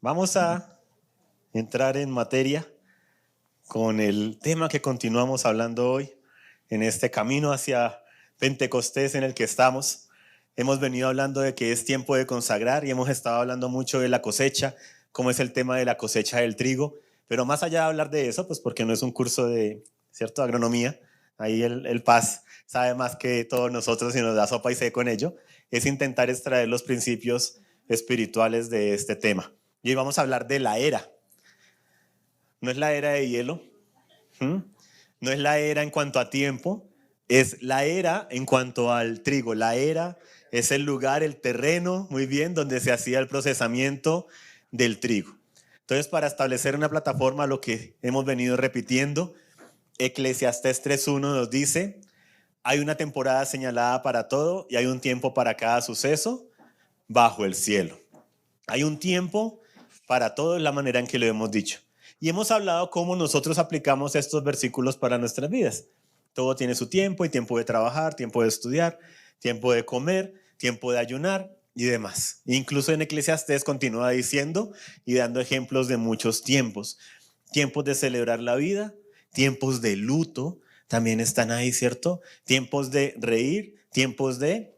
Vamos a entrar en materia con el tema que continuamos hablando hoy en este camino hacia Pentecostés en el que estamos. Hemos venido hablando de que es tiempo de consagrar y hemos estado hablando mucho de la cosecha, cómo es el tema de la cosecha del trigo. Pero más allá de hablar de eso, pues porque no es un curso de, ¿cierto?, agronomía, ahí el Paz sabe más que todos nosotros y nos da sopa y sé con ello, es intentar extraer los principios espirituales de este tema. Y hoy vamos a hablar de la era. No es la era de hielo, no es la era en cuanto a tiempo, es la era en cuanto al trigo. La era es el lugar, el terreno, muy bien, donde se hacía el procesamiento del trigo. Entonces, para establecer una plataforma, lo que hemos venido repitiendo, Eclesiastés 3:1 nos dice: hay una temporada señalada para todo y hay un tiempo para cada suceso bajo el cielo. Hay un tiempo para todo, es la manera en que lo hemos dicho. Y hemos hablado cómo nosotros aplicamos estos versículos para nuestras vidas. Todo tiene su tiempo, y tiempo de trabajar, tiempo de estudiar, tiempo de comer, tiempo de ayunar y demás. Incluso en Eclesiastés continúa diciendo y dando ejemplos de muchos tiempos. Tiempos de celebrar la vida, tiempos de luto, también están ahí, ¿cierto? Tiempos de reír, tiempos de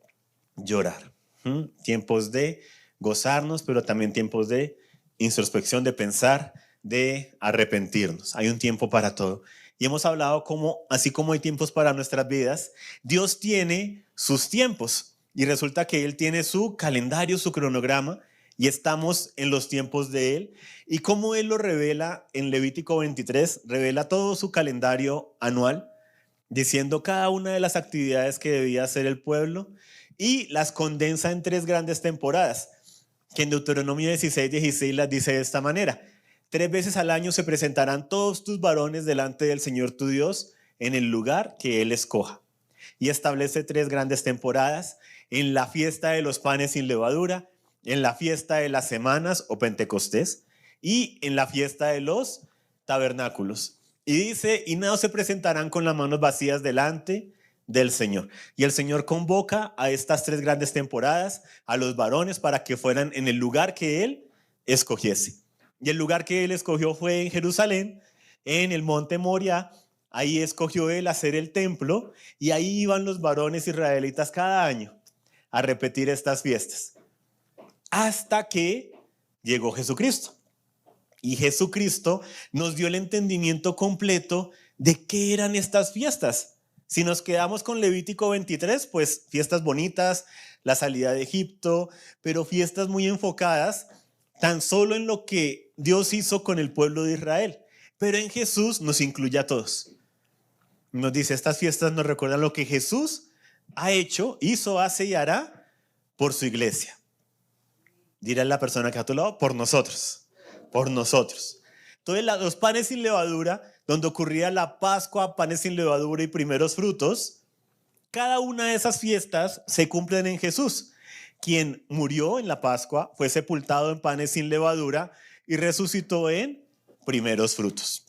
llorar, tiempos de gozarnos, pero también tiempos de introspección, de pensar, de arrepentirnos. Hay un tiempo para todo. Y hemos hablado como, así como hay tiempos para nuestras vidas, Dios tiene sus tiempos. Y resulta que Él tiene su calendario, su cronograma, y estamos en los tiempos de Él. Y como Él lo revela en Levítico 23, revela todo su calendario anual, diciendo cada una de las actividades que debía hacer el pueblo, y las condensa en 3 grandes temporadas, que en Deuteronomio 16:16 las dice de esta manera: 3 veces al año se presentarán todos tus varones delante del Señor tu Dios en el lugar que Él escoja. Y establece 3 grandes temporadas: en la fiesta de los panes sin levadura, en la fiesta de las semanas o Pentecostés, y en la fiesta de los tabernáculos. Y dice: y no se presentarán con las manos vacías delante del Señor. Y el Señor convoca a estas 3 grandes temporadas a los varones para que fueran en el lugar que Él escogiese. Y el lugar que Él escogió fue en Jerusalén, en el monte Moria. Ahí escogió Él hacer el templo, y ahí iban los varones israelitas cada año a repetir estas fiestas, hasta que llegó Jesucristo. Y Jesucristo nos dio el entendimiento completo de qué eran estas fiestas. Si nos quedamos con Levítico 23, pues fiestas bonitas, la salida de Egipto, pero fiestas muy enfocadas tan solo en lo que Dios hizo con el pueblo de Israel. Pero en Jesús nos incluye a todos. Nos dice: estas fiestas nos recuerdan lo que Jesús ha hecho, hizo, hace y hará por su iglesia. Dirá la persona que a tu lado: por nosotros, por nosotros. Entonces, los panes sin levadura, donde ocurría la Pascua, panes sin levadura y primeros frutos, cada una de esas fiestas se cumplen en Jesús, quien murió en la Pascua, fue sepultado en panes sin levadura y resucitó en primeros frutos.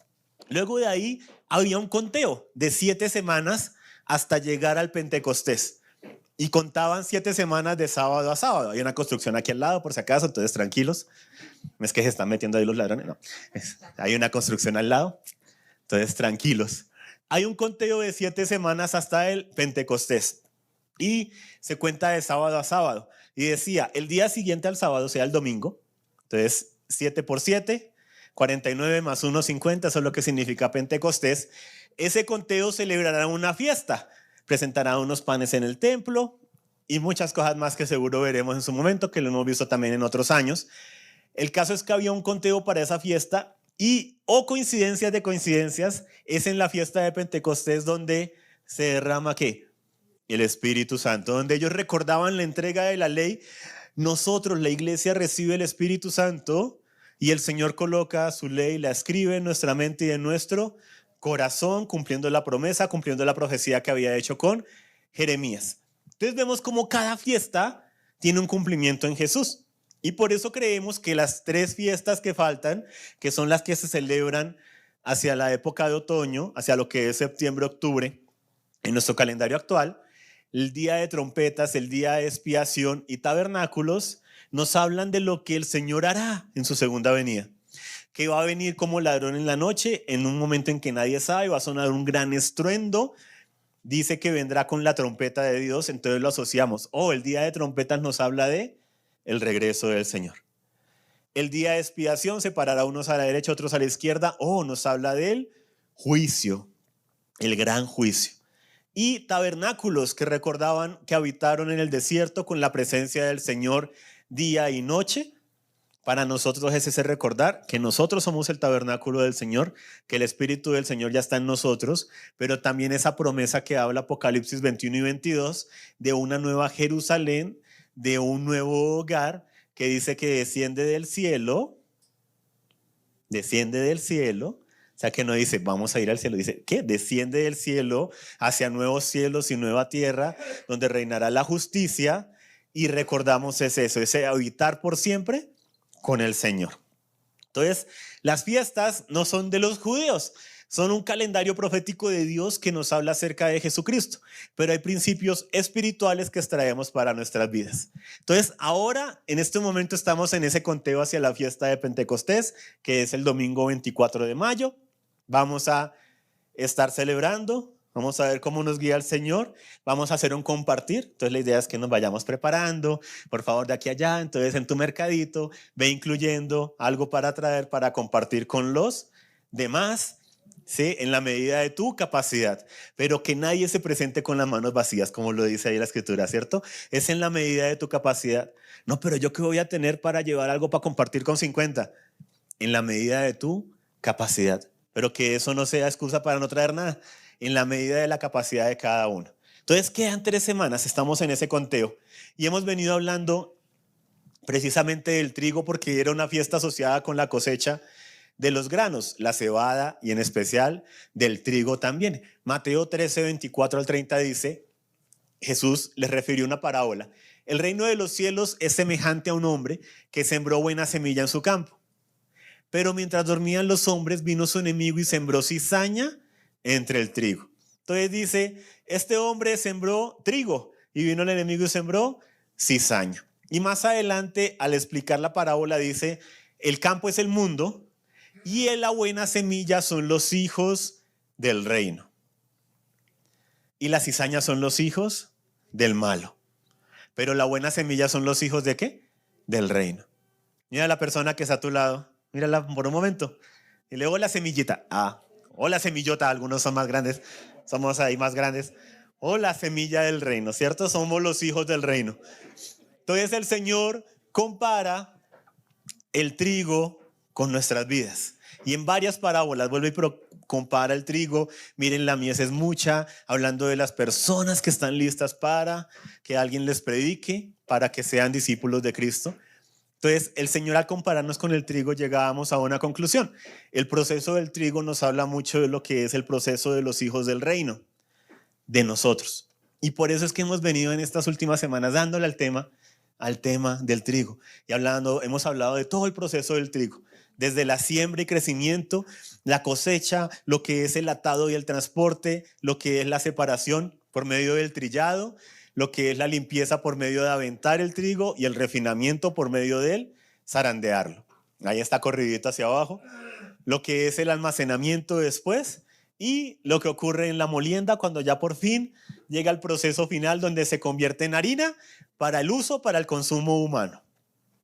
Luego de ahí había un conteo de 7 semanas hasta llegar al Pentecostés. Y contaban 7 semanas de sábado a sábado. Hay una construcción aquí al lado, por si acaso, entonces tranquilos. No es que se están metiendo ahí los ladrones, no. Hay una construcción al lado, entonces tranquilos. Hay un conteo de 7 semanas hasta el Pentecostés. Y se cuenta de sábado a sábado. Y decía: el día siguiente al sábado, sea el domingo. Entonces, 7 por 7, 49 más 1, 50, eso es lo que significa Pentecostés. Ese conteo celebrará una fiesta. Presentará unos panes en el templo y muchas cosas más que seguro veremos en su momento, que lo hemos visto también en otros años. El caso es que había un conteo para esa fiesta y, coincidencias de coincidencias, es en la fiesta de Pentecostés donde se derrama ¿qué? El Espíritu Santo, donde ellos recordaban la entrega de la ley. Nosotros, la iglesia, recibe el Espíritu Santo y el Señor coloca su ley, la escribe en nuestra mente y en nuestro corazón, cumpliendo la promesa, cumpliendo la profecía que había hecho con Jeremías. Entonces vemos como cada fiesta tiene un cumplimiento en Jesús. Y por eso creemos que las 3 fiestas que faltan, que son las que se celebran hacia la época de otoño, hacia lo que es septiembre, octubre, en nuestro calendario actual, el día de trompetas, el día de expiación y tabernáculos, nos hablan de lo que el Señor hará en su segunda venida, que va a venir como ladrón en la noche, en un momento en que nadie sabe, va a sonar un gran estruendo. Dice que vendrá con la trompeta de Dios, entonces lo asociamos. El día de trompetas nos habla de el regreso del Señor. El día de expiación separará unos a la derecha, otros a la izquierda. Nos habla del juicio, el gran juicio. Y tabernáculos que recordaban que habitaron en el desierto con la presencia del Señor día y noche. Para nosotros es ese recordar que nosotros somos el tabernáculo del Señor, que el Espíritu del Señor ya está en nosotros, pero también esa promesa que habla Apocalipsis 21 y 22 de una nueva Jerusalén, de un nuevo hogar que dice que desciende del cielo, o sea que no dice vamos a ir al cielo, dice que desciende del cielo hacia nuevos cielos y nueva tierra, donde reinará la justicia, y recordamos ese habitar por siempre con el Señor. Entonces, las fiestas no son de los judíos, son un calendario profético de Dios que nos habla acerca de Jesucristo, pero hay principios espirituales que extraemos para nuestras vidas. Entonces, ahora, en este momento, estamos en ese conteo hacia la fiesta de Pentecostés, que es el domingo 24 de mayo. Vamos a estar celebrando. Vamos a ver cómo nos guía el Señor. Vamos a hacer un compartir. Entonces la idea es que nos vayamos preparando, por favor, de aquí a allá. Entonces en tu mercadito ve incluyendo algo para traer, para compartir con los demás, ¿sí? En la medida de tu capacidad. Pero que nadie se presente con las manos vacías, como lo dice ahí la Escritura, ¿cierto? Es en la medida de tu capacidad. No, pero ¿yo qué voy a tener para llevar algo para compartir con 50? En la medida de tu capacidad. Pero que eso no sea excusa para no traer nada. En la medida de la capacidad de cada uno. Entonces quedan 3 semanas, estamos en ese conteo y hemos venido hablando precisamente del trigo porque era una fiesta asociada con la cosecha de los granos, la cebada y en especial del trigo también. Mateo 13, 24 al 30 dice, Jesús les refirió una parábola. El reino de los cielos es semejante a un hombre que sembró buena semilla en su campo. Pero mientras dormían los hombres, vino su enemigo y sembró cizaña entre el trigo. Entonces dice, este hombre sembró trigo y vino el enemigo y sembró cizaña. Y más adelante, al explicar la parábola, dice, el campo es el mundo y la buena semilla son los hijos del reino. Y las cizañas son los hijos del malo. Pero la buena semilla son los hijos ¿de qué? Del reino. Mira a la persona que está a tu lado, mírala por un momento. Y luego la semillita, o la semillota, algunos son más grandes, somos ahí más grandes. O la semilla del reino, ¿cierto? Somos los hijos del reino. Entonces el Señor compara el trigo con nuestras vidas. Y en varias parábolas vuelve y compara el trigo. Miren, la mies es mucha, hablando de las personas que están listas para que alguien les predique, para que sean discípulos de Cristo. Entonces, el Señor al compararnos con el trigo llegábamos a una conclusión. El proceso del trigo nos habla mucho de lo que es el proceso de los hijos del reino, de nosotros. Y por eso es que hemos venido en estas últimas semanas dándole al tema del trigo. Y hemos hablado de todo el proceso del trigo, desde la siembra y crecimiento, la cosecha, lo que es el atado y el transporte, lo que es la separación por medio del trillado, lo que es la limpieza por medio de aventar el trigo y el refinamiento por medio de él, zarandearlo. Ahí está corridito hacia abajo. Lo que es el almacenamiento después y lo que ocurre en la molienda cuando ya por fin llega el proceso final donde se convierte en harina para el uso, para el consumo humano.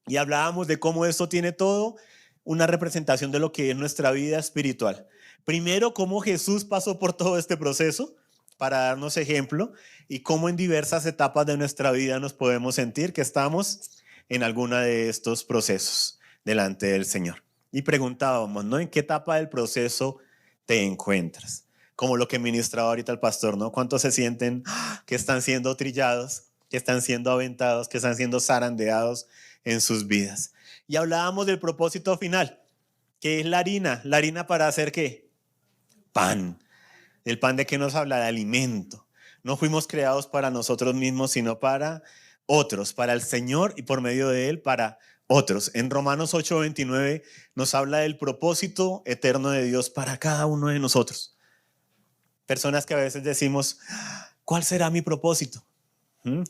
Y hablábamos de cómo esto tiene todo una representación de lo que es nuestra vida espiritual. Primero, cómo Jesús pasó por todo este proceso para darnos ejemplo y cómo en diversas etapas de nuestra vida nos podemos sentir que estamos en alguna de estos procesos delante del Señor. Y preguntábamos, ¿no? ¿En qué etapa del proceso te encuentras? Como lo que ministraba ahorita el pastor, ¿no? ¿Cuántos se sienten que están siendo trillados, que están siendo aventados, que están siendo zarandeados en sus vidas? Y hablábamos del propósito final, que es la harina. ¿La harina para hacer qué? Pan. ¿El pan de qué nos habla? De alimento. No fuimos creados para nosotros mismos, sino para otros, para el Señor y por medio de Él para otros. En Romanos 8:29 nos habla del propósito eterno de Dios para cada uno de nosotros. Personas que a veces decimos, ¿cuál será mi propósito?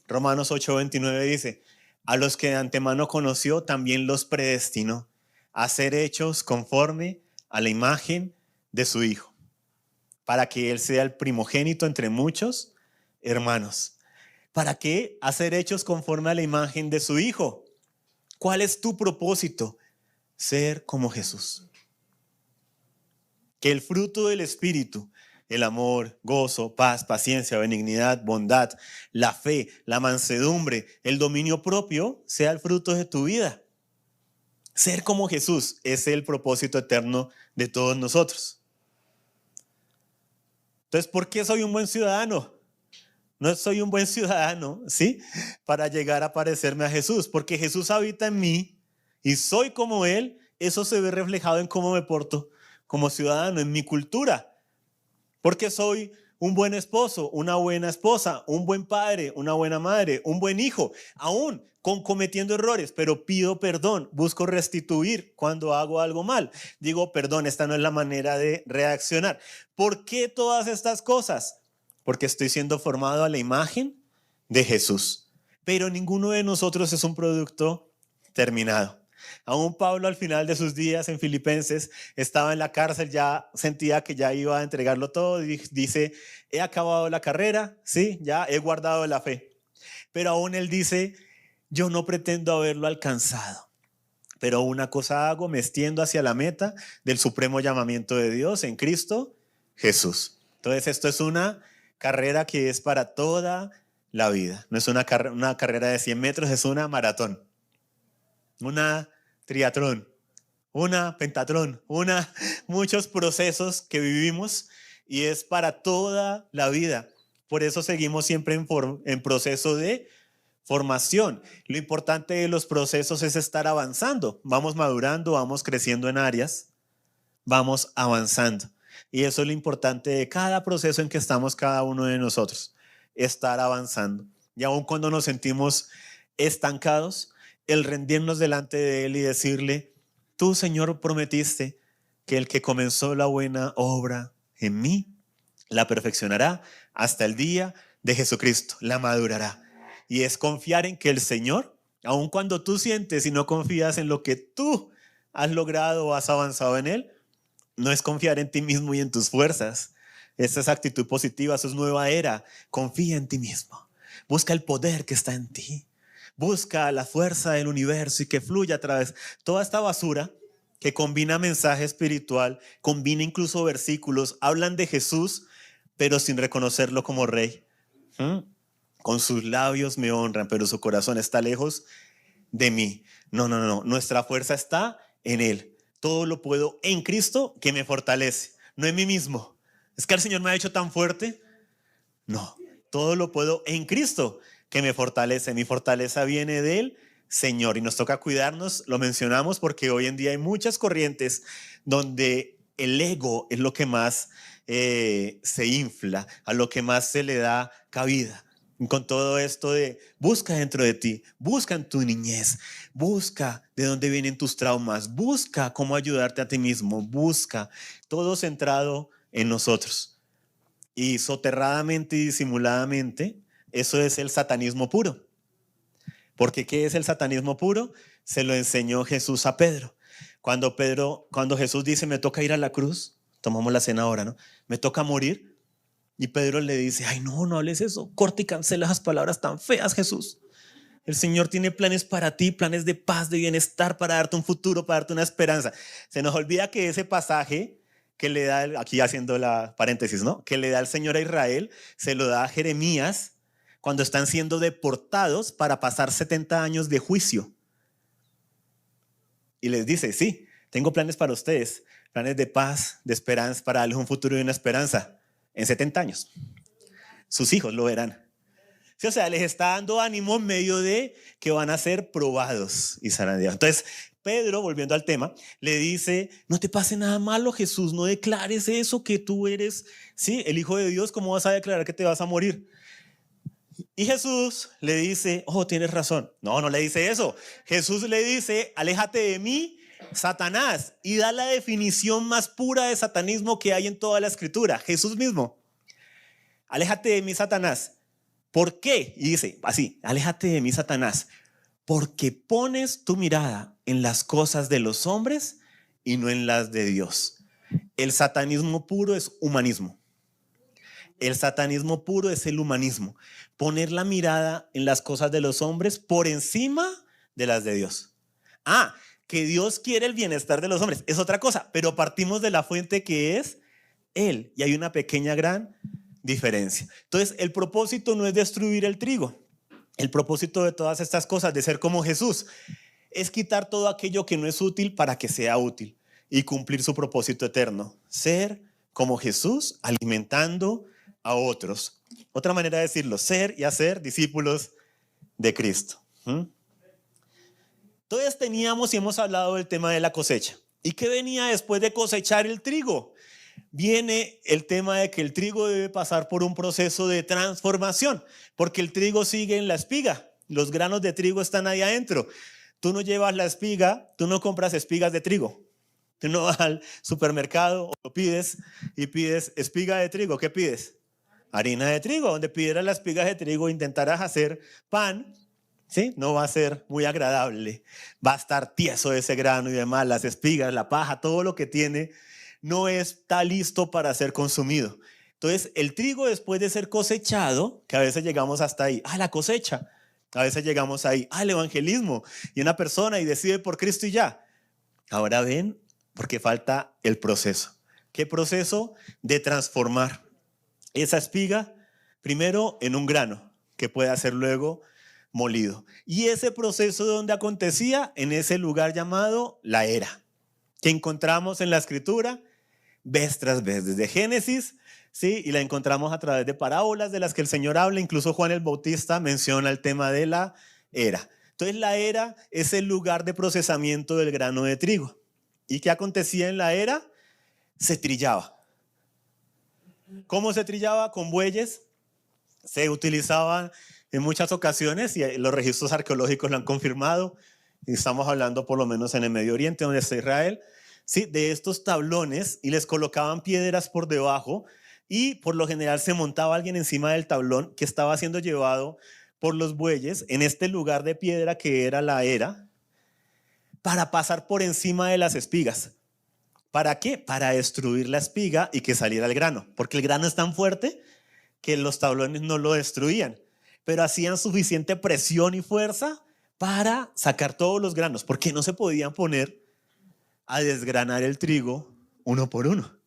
Romanos 8:29 dice, A los que de antemano conoció, también los predestinó a ser hechos conforme a la imagen de su Hijo, para que Él sea el primogénito entre muchos hermanos. ¿Para qué? A ser hechos conforme a la imagen de su Hijo. ¿Cuál es tu propósito? Ser como Jesús. Que el fruto del Espíritu, el amor, gozo, paz, paciencia, benignidad, bondad, la fe, la mansedumbre, el dominio propio, sea el fruto de tu vida. Ser como Jesús es el propósito eterno de todos nosotros. Entonces, ¿por qué soy un buen ciudadano? No soy un buen ciudadano, ¿sí? Para llegar a parecerme a Jesús, porque Jesús habita en mí y soy como Él. Eso se ve reflejado en cómo me porto como ciudadano, en mi cultura. Porque soy un buen esposo, una buena esposa, un buen padre, una buena madre, un buen hijo, aún cometiendo errores, pero pido perdón, busco restituir cuando hago algo mal. Digo, perdón, esta no es la manera de reaccionar. ¿Por qué todas estas cosas? Porque estoy siendo formado a la imagen de Jesús. Pero ninguno de nosotros es un producto terminado. Aún Pablo al final de sus días en Filipenses estaba en la cárcel, ya sentía que ya iba a entregarlo todo y dice, he acabado la carrera, sí, ya he guardado la fe. Pero aún él dice, yo no pretendo haberlo alcanzado, pero una cosa hago, me extiendo hacia la meta del supremo llamamiento de Dios en Cristo Jesús. Entonces esto es una carrera que es para toda la vida. No es una carrera de 100 metros, es una maratón, una triatlón, una pentatlón, muchos procesos que vivimos y es para toda la vida. Por eso seguimos siempre en proceso de formación. Lo importante de los procesos es estar avanzando. Vamos madurando, vamos creciendo en áreas, vamos avanzando. Y eso es lo importante de cada proceso en que estamos cada uno de nosotros, estar avanzando. Y aun cuando nos sentimos estancados, el rendirnos delante de Él y decirle, tú, Señor, prometiste que el que comenzó la buena obra en mí, la perfeccionará hasta el día de Jesucristo, la madurará. Y es confiar en que el Señor, aun cuando tú sientes y no confías en lo que tú has logrado o has avanzado en Él, no es confiar en ti mismo y en tus fuerzas. Esa es actitud positiva, eso es nueva era. Confía en ti mismo. Busca el poder que está en ti. Busca la fuerza del universo y que fluya a través de toda esta basura que combina mensaje espiritual, combina incluso versículos, hablan de Jesús, pero sin reconocerlo como rey. Con sus labios me honran, pero su corazón está lejos de mí. No. Nuestra fuerza está en Él. Todo lo puedo en Cristo que me fortalece, no en mí mismo. ¿Es que el Señor me ha hecho tan fuerte? No, todo lo puedo en Cristo que me fortalece. Mi fortaleza viene del Señor y nos toca cuidarnos, lo mencionamos porque hoy en día hay muchas corrientes donde el ego es lo que más se infla, a lo que más se le da cabida. Con todo esto de busca dentro de ti, busca en tu niñez, busca de dónde vienen tus traumas, busca cómo ayudarte a ti mismo, busca, todo centrado en nosotros. Y soterradamente y disimuladamente, eso es el satanismo puro. Porque ¿qué es el satanismo puro? Se lo enseñó Jesús a Pedro. Cuando Jesús dice, me toca ir a la cruz, tomamos la cena ahora, ¿no? Me toca morir. Y Pedro le dice, ay, no hables eso, corta y cancela esas palabras tan feas, Jesús. El Señor tiene planes para ti, planes de paz, de bienestar, para darte un futuro, para darte una esperanza. Se nos olvida que ese pasaje que le da, aquí haciendo la paréntesis, ¿no? Que le da el Señor a Israel, se lo da a Jeremías cuando están siendo deportados para pasar 70 años de juicio. Y les dice, sí, tengo planes para ustedes, planes de paz, de esperanza, para darles un futuro y una esperanza. En 70 años. Sus hijos lo verán. Sí, o sea, les está dando ánimo en medio de que van a ser probados y zarandeados. Entonces, Pedro, volviendo al tema, le dice, no te pase nada malo, Jesús, no declares eso, que tú eres, ¿sí? El Hijo de Dios, ¿cómo vas a declarar que te vas a morir? Y Jesús le dice, oh, tienes razón. No le dice eso. Jesús le dice, aléjate de mí, Satanás, y da la definición más pura de satanismo que hay en toda la escritura. Jesús mismo, aléjate de mí, Satanás. ¿Por qué? Y dice así, aléjate de mí, Satanás, porque pones tu mirada en las cosas de los hombres y no en las de Dios. El satanismo puro es humanismo. El satanismo puro es el humanismo. Poner la mirada en las cosas de los hombres por encima de las de Dios. Que Dios quiere el bienestar de los hombres es otra cosa, pero partimos de la fuente que es Él. Y hay una pequeña gran diferencia. Entonces, el propósito no es destruir el trigo. El propósito de todas estas cosas, de ser como Jesús, es quitar todo aquello que no es útil para que sea útil y cumplir su propósito eterno. Ser como Jesús, alimentando a otros. Otra manera de decirlo, ser y hacer discípulos de Cristo. Entonces teníamos y hemos hablado del tema de la cosecha. ¿Y qué venía después de cosechar el trigo? Viene el tema de que el trigo debe pasar por un proceso de transformación, porque el trigo sigue en la espiga. Los granos de trigo están ahí adentro. Tú no llevas la espiga, tú no compras espigas de trigo. Tú no vas al supermercado o lo pides y pides espiga de trigo. ¿Qué pides? Harina de trigo. Donde pidieras las espigas de trigo, intentarás hacer pan, ¿sí? No va a ser muy agradable. Va a estar tieso ese grano y demás. Las espigas, la paja, todo lo que tiene no está listo para ser consumido. Entonces, el trigo después de ser cosechado, que a veces llegamos hasta ahí, la cosecha. A veces llegamos ahí, el evangelismo. Y una persona y decide por Cristo y ya. Ahora ven, porque falta el proceso. ¿Qué proceso? De transformar esa espiga primero en un grano que pueda ser luego molido. Y ese proceso donde acontecía en ese lugar llamado la era, que encontramos en la escritura vez tras vez, desde Génesis, ¿sí? Y la encontramos a través de parábolas de las que el Señor habla. Incluso Juan el Bautista menciona el tema de la era. Entonces la era es el lugar de procesamiento del grano de trigo. ¿Y qué acontecía en la era? Se trillaba. ¿Cómo se trillaba? Con bueyes. Se utilizaban en muchas ocasiones, y los registros arqueológicos lo han confirmado, y estamos hablando por lo menos en el Medio Oriente, donde está Israel, ¿sí? De estos tablones, y les colocaban piedras por debajo, y por lo general se montaba alguien encima del tablón que estaba siendo llevado por los bueyes en este lugar de piedra que era la era, para pasar por encima de las espigas. ¿Para qué? Para destruir la espiga y que saliera el grano, porque el grano es tan fuerte que los tablones no lo destruían, pero hacían suficiente presión y fuerza para sacar todos los granos, porque no se podían poner a desgranar el trigo uno por uno.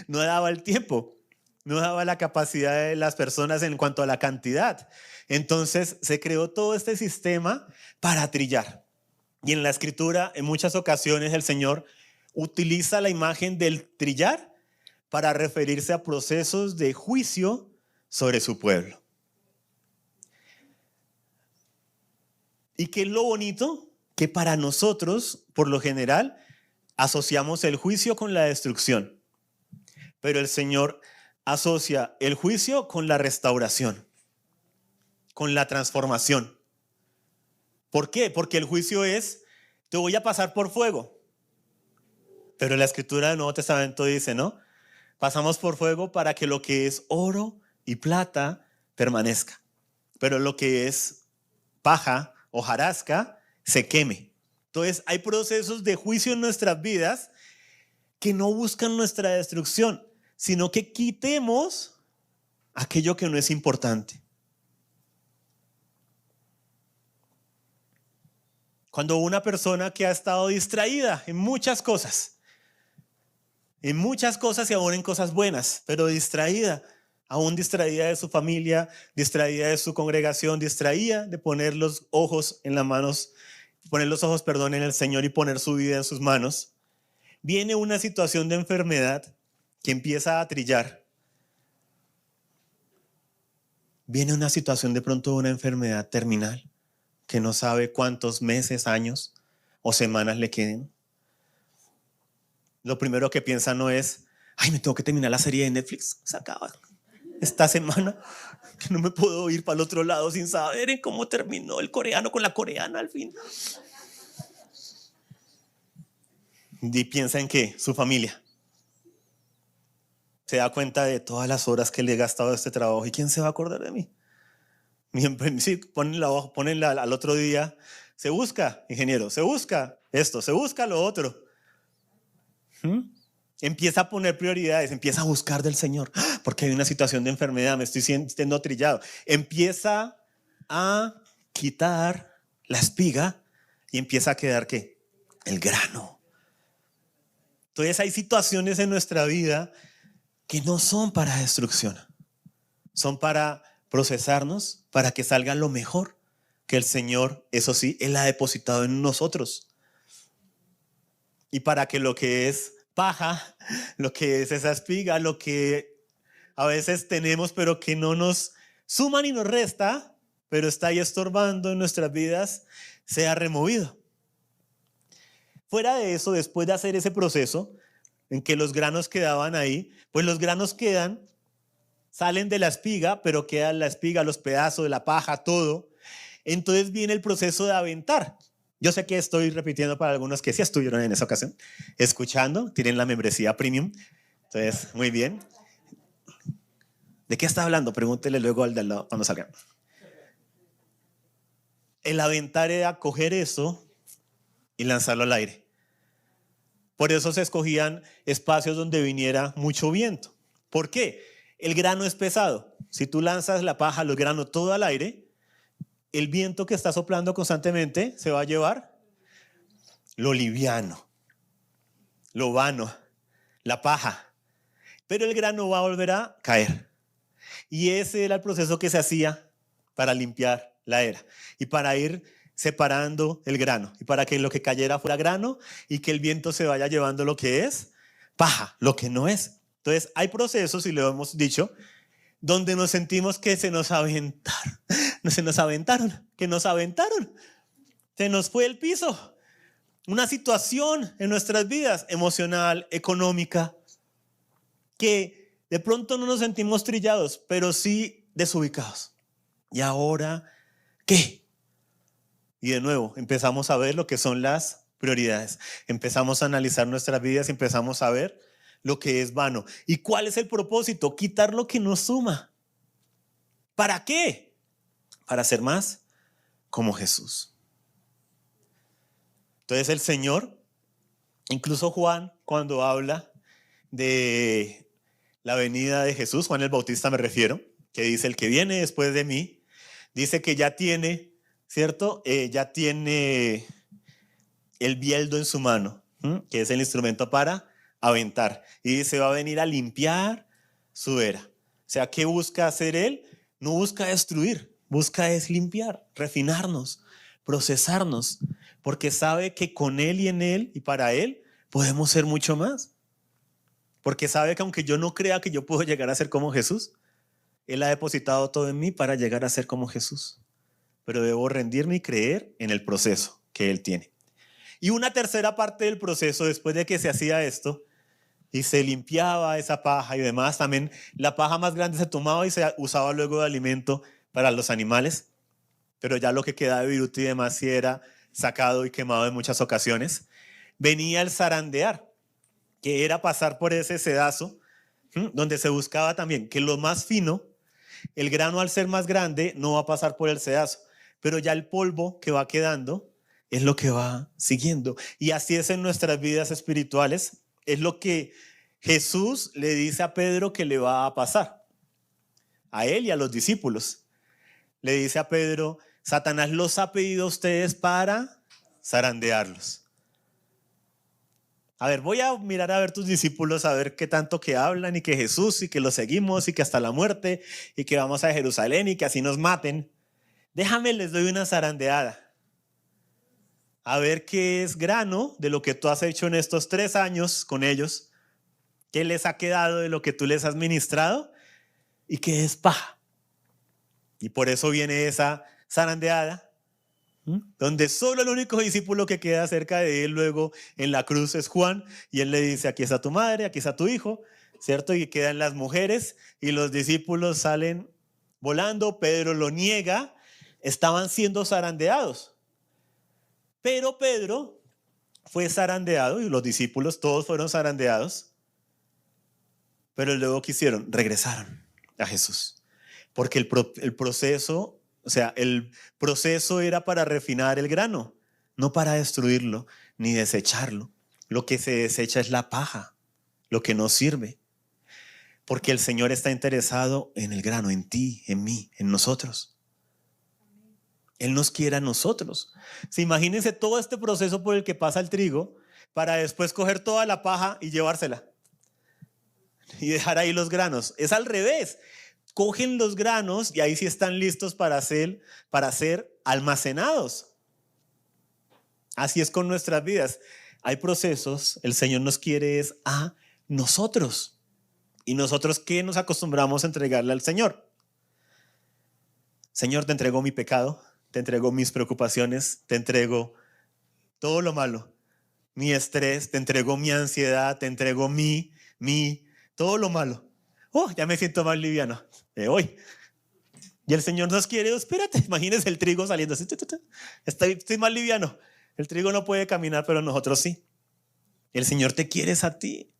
No daba el tiempo, no daba la capacidad de las personas en cuanto a la cantidad. Entonces se creó todo este sistema para trillar. Y en la escritura, en muchas ocasiones, el Señor utiliza la imagen del trillar para referirse a procesos de juicio sobre su pueblo. ¿Y qué es lo bonito? Que para nosotros, por lo general, asociamos el juicio con la destrucción, pero el Señor asocia el juicio con la restauración, con la transformación. ¿Por qué? Porque el juicio es, te voy a pasar por fuego. Pero la escritura del Nuevo Testamento dice, ¿no? Pasamos por fuego para que lo que es oro y plata permanezca, pero lo que es paja, hojarasca, se queme. Entonces hay procesos de juicio en nuestras vidas que no buscan nuestra destrucción, sino que quitemos aquello que no es importante. Cuando una persona que ha estado distraída en muchas cosas y aún en cosas buenas, pero distraída, aún distraída de su familia, distraída de su congregación, distraída de poner los ojos en las manos, en el Señor y poner su vida en sus manos, viene una situación de enfermedad que empieza a trillar. Viene una situación de pronto de una enfermedad terminal que no sabe cuántos meses, años o semanas le queden. Lo primero que piensa no es, me tengo que terminar la serie de Netflix, se acaba esta semana, que no me puedo ir para el otro lado sin saber cómo terminó el coreano con la coreana al fin. Y piensa en ¿qué? Su familia. Se da cuenta de todas las horas que le he gastado a este trabajo. ¿Y quién se va a acordar de mí? Sí, ponenla al otro día, Se busca, ingeniero, se busca esto, se busca lo otro. Empieza a poner prioridades, empieza a buscar del Señor. Porque hay una situación de enfermedad, me estoy sintiendo trillado. Empieza a quitar la espiga y empieza a quedar ¿qué? El grano. Entonces hay situaciones en nuestra vida que no son para destrucción. Son para procesarnos, para que salga lo mejor que el Señor, eso sí, Él ha depositado en nosotros. Y para que lo que es paja, lo que es esa espiga, lo que a veces tenemos pero que no nos suma ni nos resta, pero está ahí estorbando en nuestras vidas, sea removido. Fuera de eso, después de hacer ese proceso en que los granos quedaban ahí, pues los granos salen de la espiga, pero queda la espiga, los pedazos de la paja, todo. Entonces viene el proceso de aventar. Yo sé que estoy repitiendo para algunos que sí estuvieron en esa ocasión, escuchando, tienen la membresía premium. Entonces, muy bien. ¿De qué está hablando? Pregúntele luego al de al lado cuando salgan. El aventar era coger eso y lanzarlo al aire. Por eso se escogían espacios donde viniera mucho viento. ¿Por qué? El grano es pesado. Si tú lanzas la paja, los granos, todo al aire, el viento que está soplando constantemente se va a llevar lo liviano, lo vano, la paja. Pero el grano va a volver a caer. Y ese era el proceso que se hacía para limpiar la era y para ir separando el grano y para que lo que cayera fuera grano y que el viento se vaya llevando lo que es paja, lo que no es. Entonces hay procesos, y lo hemos dicho, donde nos sentimos que se nos aventaron, se nos fue el piso. Una situación en nuestras vidas emocional, económica, que de pronto no nos sentimos trillados, pero sí desubicados. ¿Y ahora qué? Y de nuevo empezamos a ver lo que son las prioridades. Empezamos a analizar nuestras vidas y empezamos a ver lo que es vano. ¿Y cuál es el propósito? Quitar lo que nos suma. ¿Para qué? Para ser más como Jesús. Entonces el Señor, incluso Juan, cuando habla de la venida de Jesús, Juan el Bautista me refiero, que dice: el que viene después de mí, dice que ya tiene, ¿cierto? Ya tiene el bieldo en su mano, que es el instrumento para aventar. Y dice: va a venir a limpiar su era. O sea, ¿qué busca hacer Él? No busca destruir, busca es limpiar, refinarnos, procesarnos, porque sabe que con Él y en Él y para Él podemos ser mucho más. Porque sabe que aunque yo no crea que yo puedo llegar a ser como Jesús, Él ha depositado todo en mí para llegar a ser como Jesús. Pero debo rendirme y creer en el proceso que Él tiene. Y una tercera parte del proceso, después de que se hacía esto y se limpiaba esa paja y demás, también la paja más grande se tomaba y se usaba luego de alimento para los animales, pero ya lo que quedaba de viruta y demás sí era sacado y quemado en muchas ocasiones. Venía el zarandear, que era pasar por ese sedazo, donde se buscaba también que lo más fino, el grano al ser más grande, no va a pasar por el sedazo, pero ya el polvo que va quedando es lo que va siguiendo. Y así es en nuestras vidas espirituales. Es lo que Jesús le dice a Pedro que le va a pasar. A él y a los discípulos. Le dice a Pedro: Satanás los ha pedido a ustedes para zarandearlos. A ver, voy a mirar a ver tus discípulos, a ver qué tanto que hablan y que Jesús y que los seguimos y que hasta la muerte y que vamos a Jerusalén y que así nos maten. Déjame, les doy una zarandeada. A ver qué es grano de lo que tú has hecho en estos 3 años con ellos, qué les ha quedado de lo que tú les has ministrado y qué es paja. Y por eso viene esa zarandeada, donde solo el único discípulo que queda cerca de él luego en la cruz es Juan, y él le dice: aquí está tu madre, aquí está tu hijo, ¿cierto? Y quedan las mujeres y los discípulos salen volando. Pedro lo niega, estaban siendo zarandeados. Pero Pedro fue zarandeado y los discípulos todos fueron zarandeados, pero luego ¿qué hicieron? Regresaron a Jesús, porque el proceso O sea, el proceso era para refinar el grano, no para destruirlo ni desecharlo. Lo que se desecha es la paja, lo que no sirve. Porque el Señor está interesado en el grano, en ti, en mí, en nosotros. Él nos quiere a nosotros. Sí, imagínense todo este proceso por el que pasa el trigo para después coger toda la paja y llevársela y dejar ahí los granos. Es al revés. Cogen los granos y ahí sí están listos para ser almacenados. Así es con nuestras vidas. Hay procesos, el Señor nos quiere es a nosotros. ¿Y nosotros qué nos acostumbramos a entregarle al Señor? Señor, te entrego mi pecado, te entrego mis preocupaciones, te entrego todo lo malo, mi estrés, te entrego mi ansiedad, te entrego todo lo malo. Ya me siento más liviano. Hoy. Y el Señor nos quiere, espérate, imagínense el trigo saliendo así. Estoy más liviano. El trigo no puede caminar, pero nosotros sí. El Señor te quiere a ti.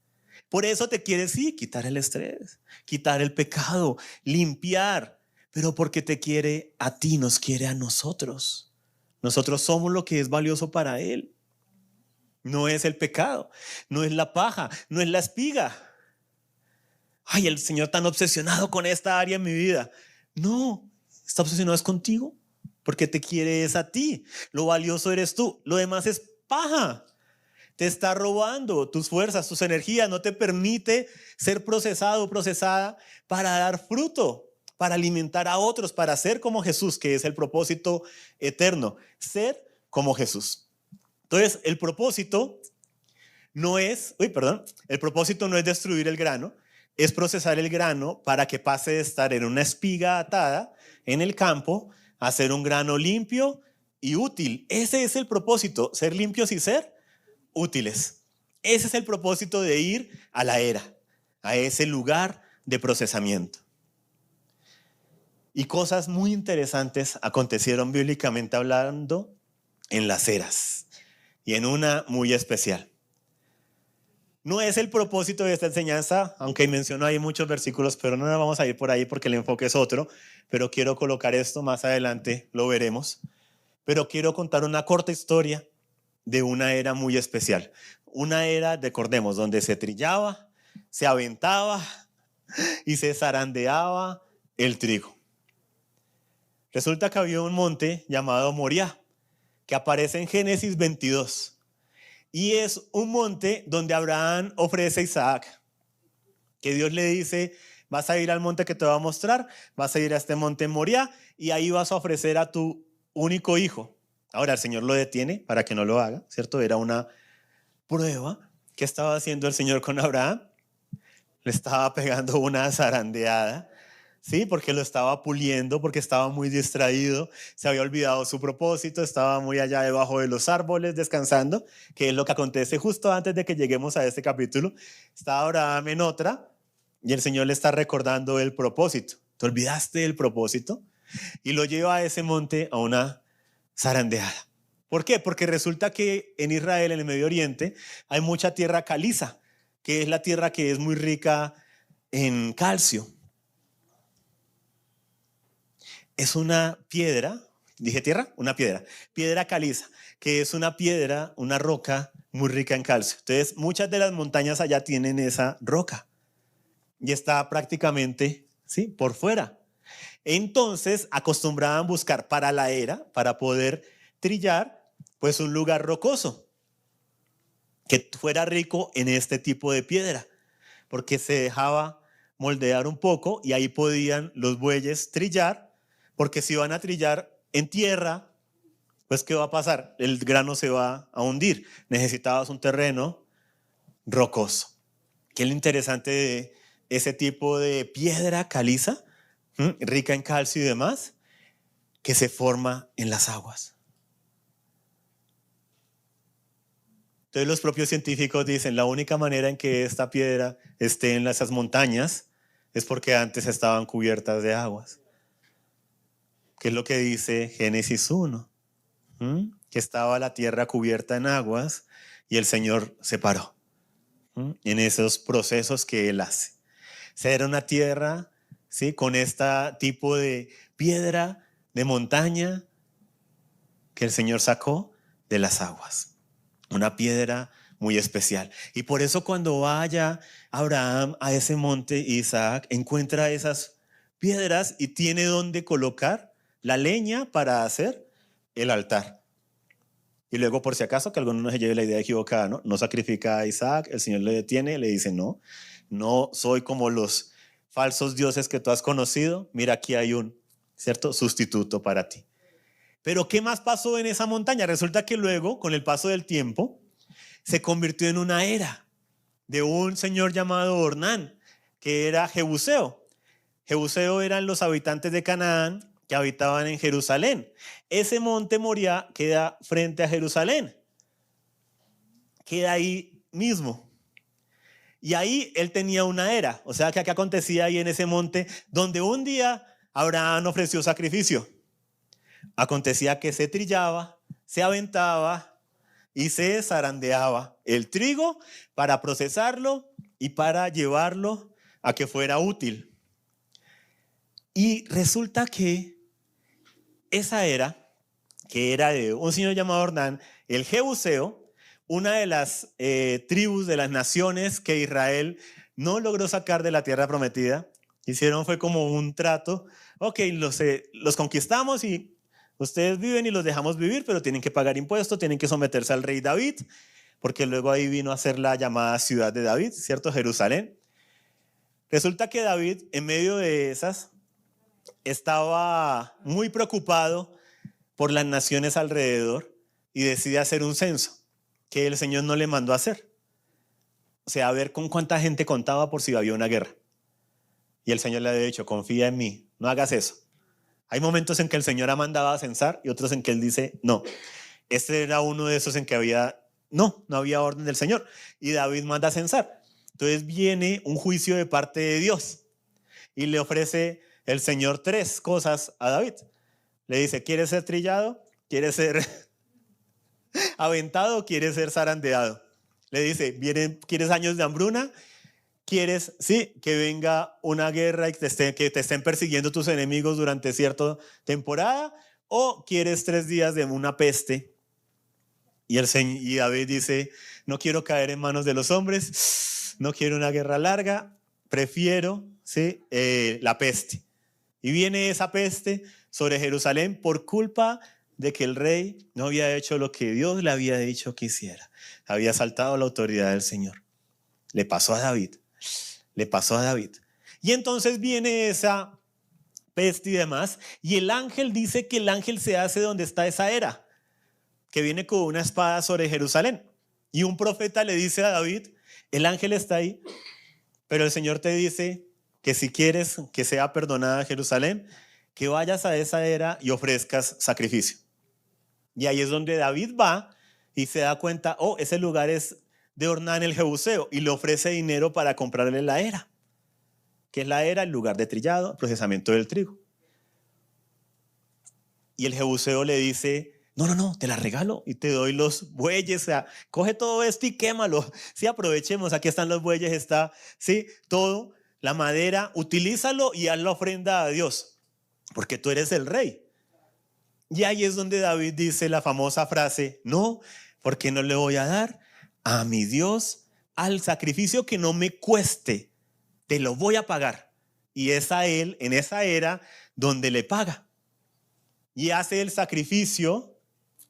Por eso te quiere, sí, quitar el estrés, quitar el pecado, limpiar. Pero porque te quiere a ti, nos quiere a nosotros. Nosotros somos lo que es valioso para Él. No es el pecado, no es la paja, no es la espiga. Ay, el Señor tan obsesionado con esta área en mi vida. No, está obsesionado es contigo, porque te quiere es a ti. Lo valioso eres tú, lo demás es paja. Te está robando tus fuerzas, tus energías, no te permite ser procesado o procesada para dar fruto, para alimentar a otros, para ser como Jesús, que es el propósito eterno, ser como Jesús. Entonces, el propósito no es destruir el grano, es procesar el grano para que pase de estar en una espiga atada en el campo a ser un grano limpio y útil. Ese es el propósito, ser limpios y ser útiles. Ese es el propósito de ir a la era, a ese lugar de procesamiento. Y cosas muy interesantes acontecieron bíblicamente hablando en las eras y en una muy especial. No es el propósito de esta enseñanza, aunque menciono ahí muchos versículos, pero no nos vamos a ir por ahí porque el enfoque es otro, pero quiero colocar esto más adelante, lo veremos. Pero quiero contar una corta historia de una era muy especial. Una era, recordemos, donde se trillaba, se aventaba y se zarandeaba el trigo. Resulta que había un monte llamado Moriah, que aparece en Génesis 22. Y es un monte donde Abraham ofrece a Isaac, que Dios le dice, vas a ir al monte que te voy a mostrar, vas a ir a este monte Moriah y ahí vas a ofrecer a tu único hijo. Ahora el Señor lo detiene para que no lo haga, ¿cierto? Era una prueba que estaba haciendo el Señor con Abraham. Le estaba pegando una zarandeada, ¿sí? Porque lo estaba puliendo, porque estaba muy distraído, se había olvidado su propósito, estaba muy allá debajo de los árboles descansando, que es lo que acontece justo antes de que lleguemos a este capítulo. Estaba Abraham en otra y el Señor le está recordando el propósito. ¿Te olvidaste del propósito? Y lo lleva a ese monte a una zarandeada. ¿Por qué? Porque resulta que en Israel, en el Medio Oriente, hay mucha tierra caliza, que es la tierra que es muy rica en calcio. Es una piedra, dije tierra, una piedra caliza, que es una piedra, una roca muy rica en calcio. Entonces, muchas de las montañas allá tienen esa roca y está prácticamente, ¿sí?, por fuera. Entonces, acostumbraban buscar para la era, para poder trillar, pues un lugar rocoso que fuera rico en este tipo de piedra, porque se dejaba moldear un poco y ahí podían los bueyes trillar, porque si van a trillar en tierra, pues ¿qué va a pasar? El grano se va a hundir. Necesitabas un terreno rocoso. ¿Qué es lo interesante de ese tipo de piedra caliza, rica en calcio y demás, que se forma en las aguas? Entonces los propios científicos dicen, la única manera en que esta piedra esté en esas montañas es porque antes estaban cubiertas de aguas. ¿Qué es lo que dice Génesis 1? Que estaba la tierra cubierta en aguas y el Señor se paró en esos procesos que Él hace. O sea, era una tierra, ¿sí?, con este tipo de piedra de montaña que el Señor sacó de las aguas. Una piedra muy especial. Y por eso cuando vaya Abraham a ese monte, Isaac encuentra esas piedras y tiene donde colocar la leña para hacer el altar. Y luego, por si acaso, que alguno no se lleve la idea equivocada, ¿no? No sacrifica a Isaac, el Señor le detiene, le dice, no soy como los falsos dioses que tú has conocido. Mira, aquí hay un, ¿cierto?, sustituto para ti. Pero ¿qué más pasó en esa montaña? Resulta que luego, con el paso del tiempo, se convirtió en una era de un señor llamado Ornán, que era Jebuseo. Jebuseo eran los habitantes de Canaán que habitaban en Jerusalén. Ese monte Moriah queda frente a Jerusalén. Queda ahí mismo. Y ahí él tenía una era. O sea, que ¿qué acontecía ahí en ese monte? Donde un día Abraham ofreció sacrificio. Acontecía que se trillaba, se aventaba y se zarandeaba el trigo para procesarlo y para llevarlo a que fuera útil. Y resulta que esa era, que era de un señor llamado Ornán, el Jebuseo, una de las tribus de las naciones que Israel no logró sacar de la tierra prometida. Hicieron fue como un trato. Ok, los conquistamos y ustedes viven y los dejamos vivir, pero tienen que pagar impuestos, tienen que someterse al rey David, porque luego ahí vino a ser la llamada ciudad de David, ¿cierto? Jerusalén. Resulta que David, en medio de esas, estaba muy preocupado por las naciones alrededor y decide hacer un censo que el Señor no le mandó a hacer. O sea, a ver con cuánta gente contaba por si había una guerra. Y el Señor le había dicho, confía en mí, no hagas eso. Hay momentos en que el Señor ha mandado a censar y otros en que Él dice, no. Este era uno de esos en que no había orden del Señor. Y David manda a censar. Entonces viene un juicio de parte de Dios y le ofrece el Señor 3 cosas a David. Le dice, ¿quieres ser trillado? ¿Quieres ser aventado? ¿Quieres ser zarandeado? Le dice, ¿quieres años de hambruna? ¿Quieres, que venga una guerra y que te estén persiguiendo tus enemigos durante cierta temporada? ¿O quieres 3 días de una peste? Y David dice, no quiero caer en manos de los hombres, no quiero una guerra larga, prefiero la peste. Y viene esa peste sobre Jerusalén por culpa de que el rey no había hecho lo que Dios le había dicho que hiciera. Había saltado la autoridad del Señor. Le pasó a David. Y entonces viene esa peste y demás. Y el ángel dice que el ángel se hace donde está esa era, que viene con una espada sobre Jerusalén. Y un profeta le dice a David, el ángel está ahí, pero el Señor te dice que si quieres que sea perdonada Jerusalén, que vayas a esa era y ofrezcas sacrificio. Y ahí es donde David va y se da cuenta, ese lugar es de Ornán el Jebuseo, y le ofrece dinero para comprarle la era, que es la era, el lugar de trillado, procesamiento del trigo. Y el Jebuseo le dice, no, te la regalo y te doy los bueyes, o sea, coge todo esto y quémalo. Sí, aprovechemos, aquí están los bueyes, está, todo, la madera, utilízalo y haz la ofrenda a Dios, porque tú eres el rey. Y ahí es donde David dice la famosa frase, no, porque no le voy a dar a mi Dios al sacrificio que no me cueste, te lo voy a pagar. Y es a él, en esa era, donde le paga. Y hace el sacrificio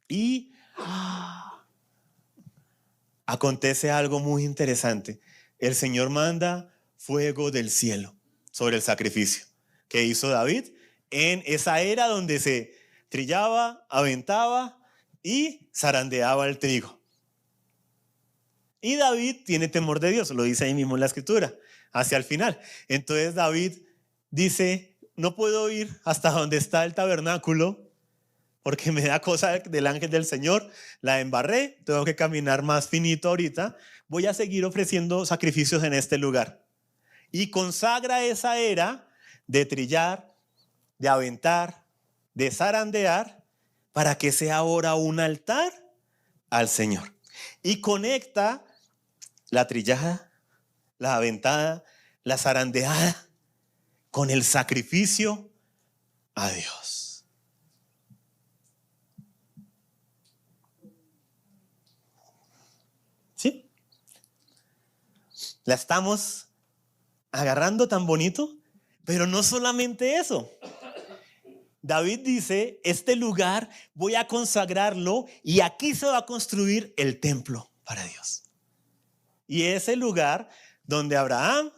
y acontece algo muy interesante. El Señor manda fuego del cielo sobre el sacrificio que hizo David en esa era donde se trillaba, aventaba y zarandeaba el trigo. Y David tiene temor de Dios, lo dice ahí mismo en la escritura, hacia el final. Entonces David dice, no puedo ir hasta donde está el tabernáculo porque me da cosa del ángel del Señor, la embarré, tengo que caminar más finito ahorita, voy a seguir ofreciendo sacrificios en este lugar. Y consagra esa era de trillar, de aventar, de zarandear, para que sea ahora un altar al Señor. Y conecta la trillada, la aventada, la zarandeada con el sacrificio a Dios. La estamos agarrando tan bonito, pero no solamente eso. David dice, este lugar voy a consagrarlo y aquí se va a construir el templo para Dios. Y ese lugar donde Abraham,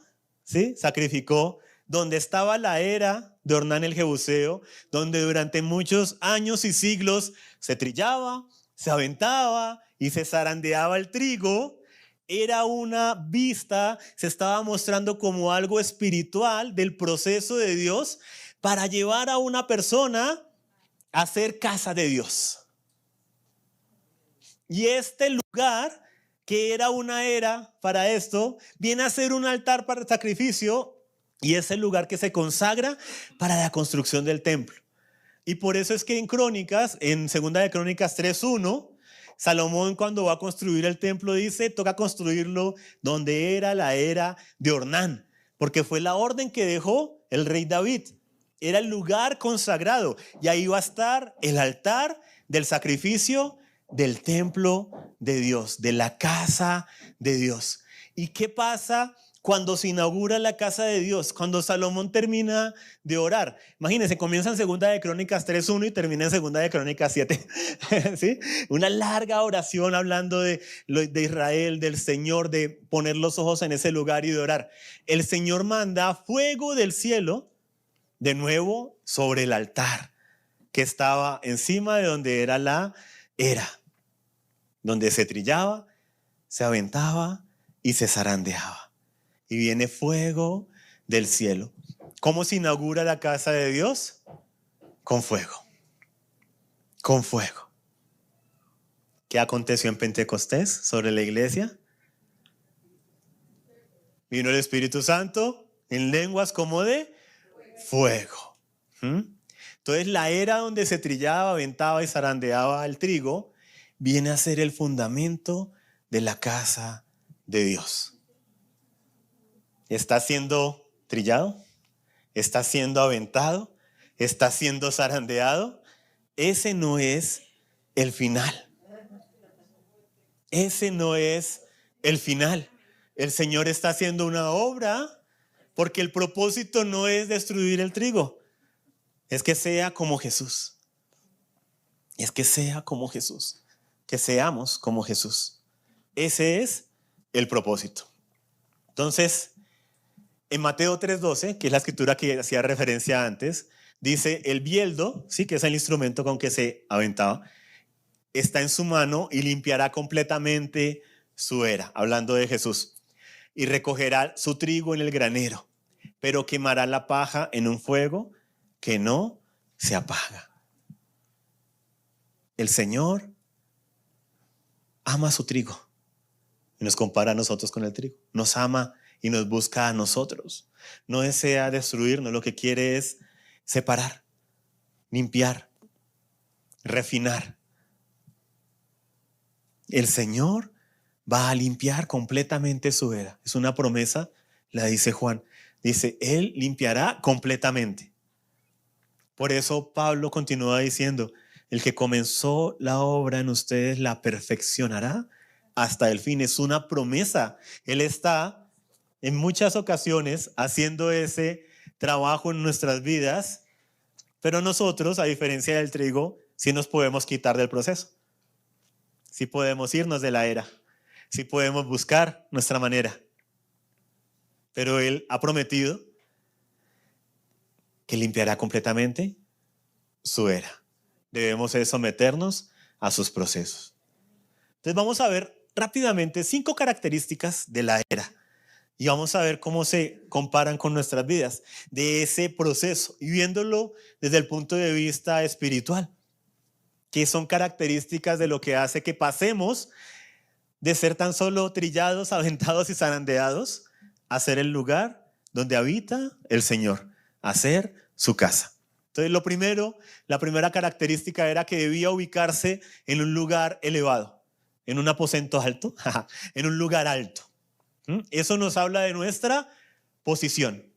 ¿sí?, sacrificó, donde estaba la era de Ornán el Jebuseo, donde durante muchos años y siglos se trillaba, se aventaba y se zarandeaba el trigo, era una vista, se estaba mostrando como algo espiritual del proceso de Dios para llevar a una persona a ser casa de Dios. Y este lugar, que era una era para esto, viene a ser un altar para el sacrificio y es el lugar que se consagra para la construcción del templo. Y por eso es que en Crónicas, en 2 3:1, Salomón, cuando va a construir el templo, dice, toca construirlo donde era la era de Ornán, porque fue la orden que dejó el rey David. Era el lugar consagrado y ahí va a estar el altar del sacrificio del templo de Dios, de la casa de Dios. ¿Y qué pasa cuando se inaugura la casa de Dios? Cuando Salomón termina de orar. Imagínense, comienza en 2 Crónicas 3:1 y termina en 2 Crónicas 7. ¿Sí? Una larga oración hablando de Israel, del Señor, de poner los ojos en ese lugar y de orar. El Señor manda fuego del cielo de nuevo sobre el altar que estaba encima de donde era la era, donde se trillaba, se aventaba y se zarandeaba. Y viene fuego del cielo. ¿Cómo se inaugura la casa de Dios? Con fuego. Con fuego. ¿Qué aconteció en Pentecostés sobre la iglesia? Vino el Espíritu Santo en lenguas como de fuego. Entonces la era donde se trillaba, aventaba y zarandeaba el trigo viene a ser el fundamento de la casa de Dios. ¿Está siendo trillado? ¿Está siendo aventado? ¿Está siendo zarandeado? Ese no es el final. Ese no es el final. El Señor está haciendo una obra porque el propósito no es destruir el trigo. Es que sea como Jesús. Es que sea como Jesús. Que seamos como Jesús. Ese es el propósito. Entonces, en Mateo 3:12, que es la escritura que hacía referencia antes, dice, el bieldo, sí, que es el instrumento con que se aventaba, está en su mano y limpiará completamente su era, hablando de Jesús, y recogerá su trigo en el granero, pero quemará la paja en un fuego que no se apaga. El Señor ama su trigo y nos compara a nosotros con el trigo. Nos ama y nos busca a nosotros. No desea destruirnos, lo que quiere es separar, limpiar, refinar. El Señor va a limpiar completamente su era. Es una promesa, la dice Juan. Dice, Él limpiará completamente. Por eso Pablo continúa diciendo, el que comenzó la obra en ustedes la perfeccionará hasta el fin. Es una promesa. Él está en muchas ocasiones haciendo ese trabajo en nuestras vidas, pero nosotros, a diferencia del trigo, sí nos podemos quitar del proceso. Sí podemos irnos de la era. Sí podemos buscar nuestra manera. Pero Él ha prometido que limpiará completamente su era. Debemos someternos a sus procesos. Entonces vamos a ver rápidamente 5 características de la era. Y vamos a ver cómo se comparan con nuestras vidas de ese proceso y viéndolo desde el punto de vista espiritual. Que son características de lo que hace que pasemos de ser tan solo trillados, aventados y zarandeados a ser el lugar donde habita el Señor, a ser su casa. Entonces la primera característica era que debía ubicarse en un lugar elevado, en un aposento alto, en un lugar alto. Eso nos habla de nuestra posición.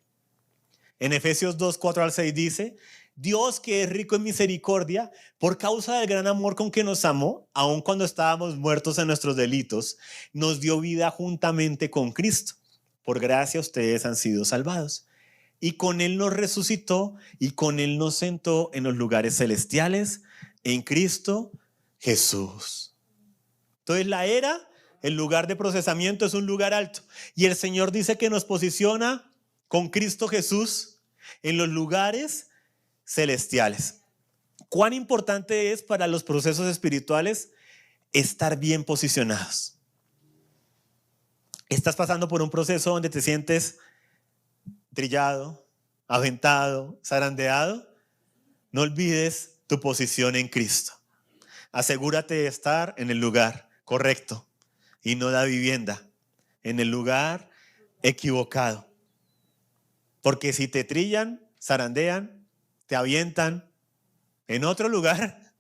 En Efesios 2:4-6 dice, Dios que es rico en misericordia, por causa del gran amor con que nos amó, aun cuando estábamos muertos en nuestros delitos, nos dio vida juntamente con Cristo. por gracia ustedes han sido salvados. Y con Él nos resucitó y con Él nos sentó en los lugares celestiales en Cristo Jesús. Entonces la era, el lugar de procesamiento, es un lugar alto. Y el Señor dice que nos posiciona con Cristo Jesús en los lugares celestiales. ¿Cuán importante es para los procesos espirituales estar bien posicionados? ¿Estás pasando por un proceso donde te sientes trillado, aventado, zarandeado? No olvides tu posición en Cristo. Asegúrate de estar en el lugar correcto y no la vivienda, en el lugar equivocado. Porque si te trillan, zarandean, te avientan en otro lugar,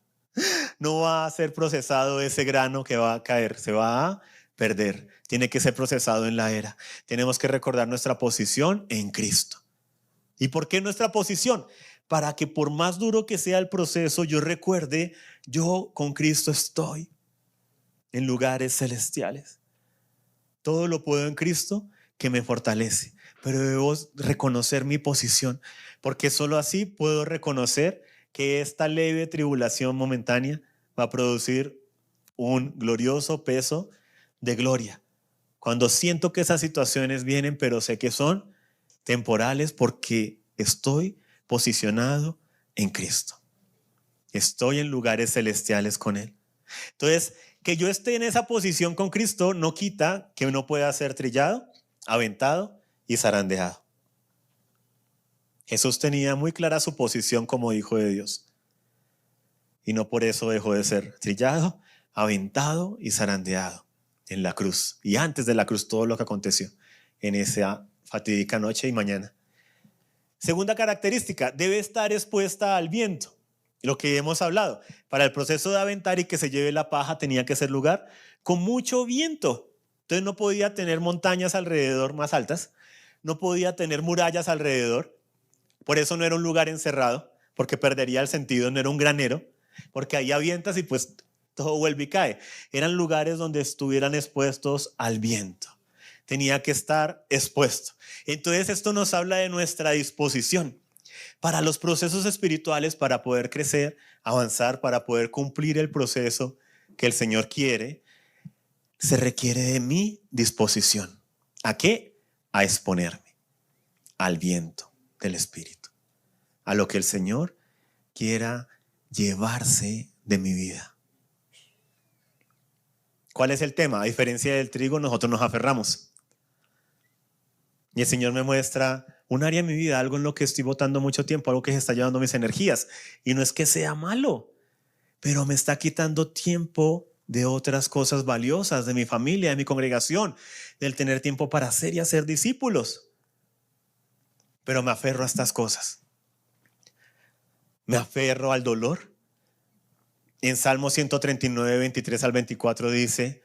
no va a ser procesado ese grano que va a caer, se va a perder. Tiene que ser procesado en la era. Tenemos que recordar nuestra posición en Cristo. ¿Y por qué nuestra posición? Para que por más duro que sea el proceso, yo recuerde, yo con Cristo estoy en lugares celestiales. Todo lo puedo en Cristo que me fortalece. Pero debo reconocer mi posición, porque solo así puedo reconocer que esta leve tribulación momentánea va a producir un glorioso peso de gloria. Cuando siento que esas situaciones vienen, pero sé que son temporales porque estoy posicionado en Cristo. Estoy en lugares celestiales con Él. Entonces, que yo esté en esa posición con Cristo no quita que uno pueda ser trillado, aventado y zarandeado. Jesús tenía muy clara su posición como hijo de Dios. Y no por eso dejó de ser trillado, aventado y zarandeado en la cruz. Y antes de la cruz, todo lo que aconteció en esa fatídica noche y mañana. Segunda característica, debe estar expuesta al viento. Lo que hemos hablado, para el proceso de aventar y que se lleve la paja tenía que ser lugar con mucho viento. Entonces no podía tener montañas alrededor más altas, no podía tener murallas alrededor. Por eso no era un lugar encerrado, porque perdería el sentido, no era un granero, porque ahí avientas y pues todo vuelve y cae. Eran lugares donde estuvieran expuestos al viento. Tenía que estar expuesto. Entonces esto nos habla de nuestra disposición para los procesos espirituales, para poder crecer, avanzar, para poder cumplir el proceso que el Señor quiere. Se requiere de mi disposición. ¿A qué? A exponerme al viento del Espíritu, a lo que el Señor quiera llevarse de mi vida. ¿Cuál es el tema? A diferencia del trigo, nosotros nos aferramos. Y el Señor me muestra un área en mi vida, algo en lo que estoy botando mucho tiempo, algo que se está llevando mis energías. Y no es que sea malo, pero me está quitando tiempo de otras cosas valiosas, de mi familia, de mi congregación, del tener tiempo para hacer y hacer discípulos. Pero me aferro a estas cosas. Me aferro al dolor. En Salmo 139, 23 al 24 dice: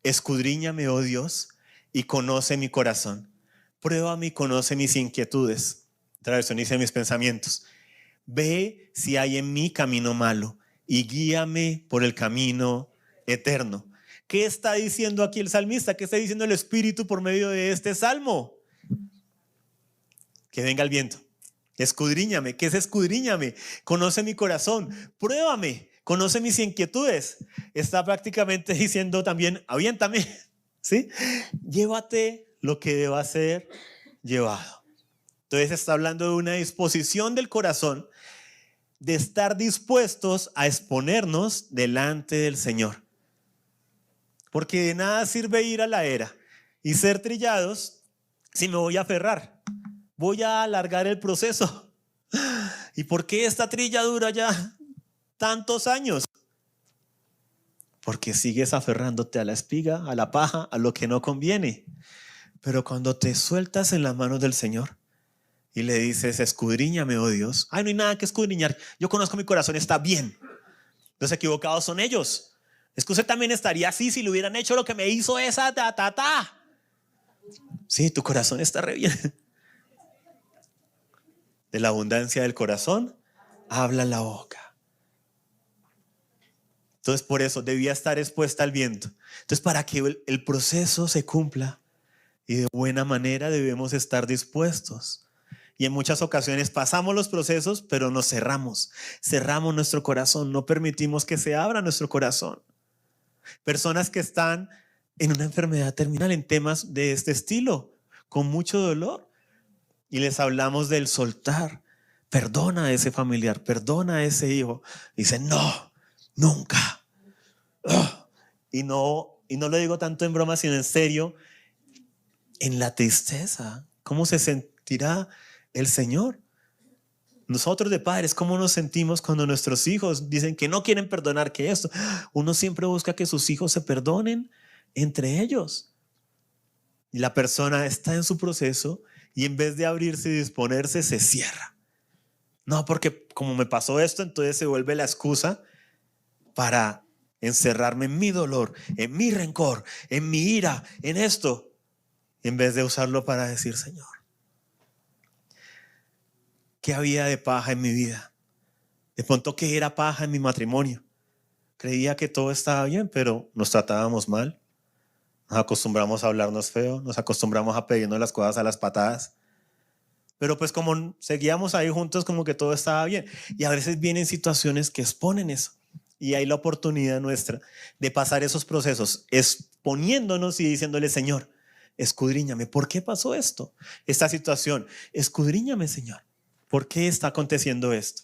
escudriñame, oh Dios, y conoce mi corazón. Pruébame y conoce mis inquietudes. Otra versión dice mis pensamientos. Ve si hay en mí camino malo y guíame por el camino eterno. ¿Qué está diciendo aquí el salmista? ¿Qué está diciendo el Espíritu por medio de este salmo? Que venga el viento. Escudriñame. ¿Qué es escudriñame? Conoce mi corazón. Pruébame. Conoce mis inquietudes. Está prácticamente diciendo también, aviéntame. ¿Sí? Llévate lo que deba ser llevado. Entonces está hablando de una disposición del corazón, de estar dispuestos a exponernos delante del Señor. Porque de nada sirve ir a la era y ser trillados si me voy a aferrar. Voy a alargar el proceso. ¿Y por qué esta trilla dura ya tantos años? Porque sigues aferrándote a la espiga, a la paja, a lo que no conviene. Pero cuando te sueltas en las manos del Señor y le dices, escudriñame, oh Dios. Ay, no hay nada que escudriñar. Yo conozco mi corazón, está bien. Los equivocados son ellos. Es que usted también estaría así si le hubieran hecho lo que me hizo esa ta. Sí, tu corazón está re bien. De la abundancia del corazón habla la boca. Entonces por eso debía estar expuesta al viento. Entonces para que el proceso se cumpla, y de buena manera debemos estar dispuestos. Y en muchas ocasiones pasamos los procesos, pero nos cerramos nuestro corazón, no permitimos que se abra nuestro corazón. Personas que están en una enfermedad terminal, en temas de este estilo, con mucho dolor, y les hablamos del soltar. Perdona a ese familiar, perdona a ese hijo. Dicen, no, nunca. Y no lo digo tanto en broma, sino en serio, en la tristeza. ¿Cómo se sentirá el Señor? Nosotros de padres, ¿cómo nos sentimos cuando nuestros hijos dicen que no quieren perdonar, que esto? Uno siempre busca que sus hijos se perdonen entre ellos. Y la persona está en su proceso y en vez de abrirse y disponerse, se cierra. No, porque como me pasó esto, entonces se vuelve la excusa para encerrarme en mi dolor, en mi rencor, en mi ira, en esto, en vez de usarlo para decir, Señor, ¿qué había de paja en mi vida? De pronto, ¿qué era paja en mi matrimonio? Creía que todo estaba bien, pero nos tratábamos mal. Nos acostumbramos a hablarnos feo, nos acostumbramos a pedirnos las cosas a las patadas. Pero pues como seguíamos ahí juntos, como que todo estaba bien. Y a veces vienen situaciones que exponen eso. Y hay la oportunidad nuestra de pasar esos procesos exponiéndonos y diciéndole, Señor, escudriñame, ¿por qué pasó esto? Esta situación, escudriñame, Señor, ¿por qué está aconteciendo esto?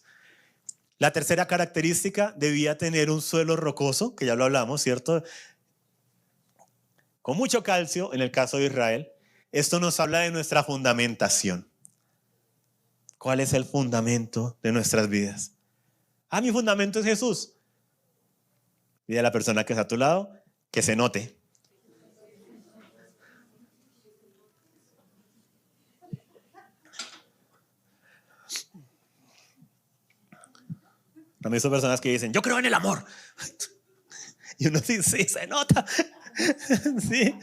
La tercera característica, debía tener un suelo rocoso, que ya lo hablamos, ¿cierto? Con mucho calcio, en el caso de Israel. Esto nos habla de nuestra fundamentación. ¿Cuál es el fundamento de nuestras vidas? Mi fundamento es Jesús. Dile a la persona que está a tu lado que se note. También son personas que dicen, yo creo en el amor. Y uno dice, sí, se nota. Sí.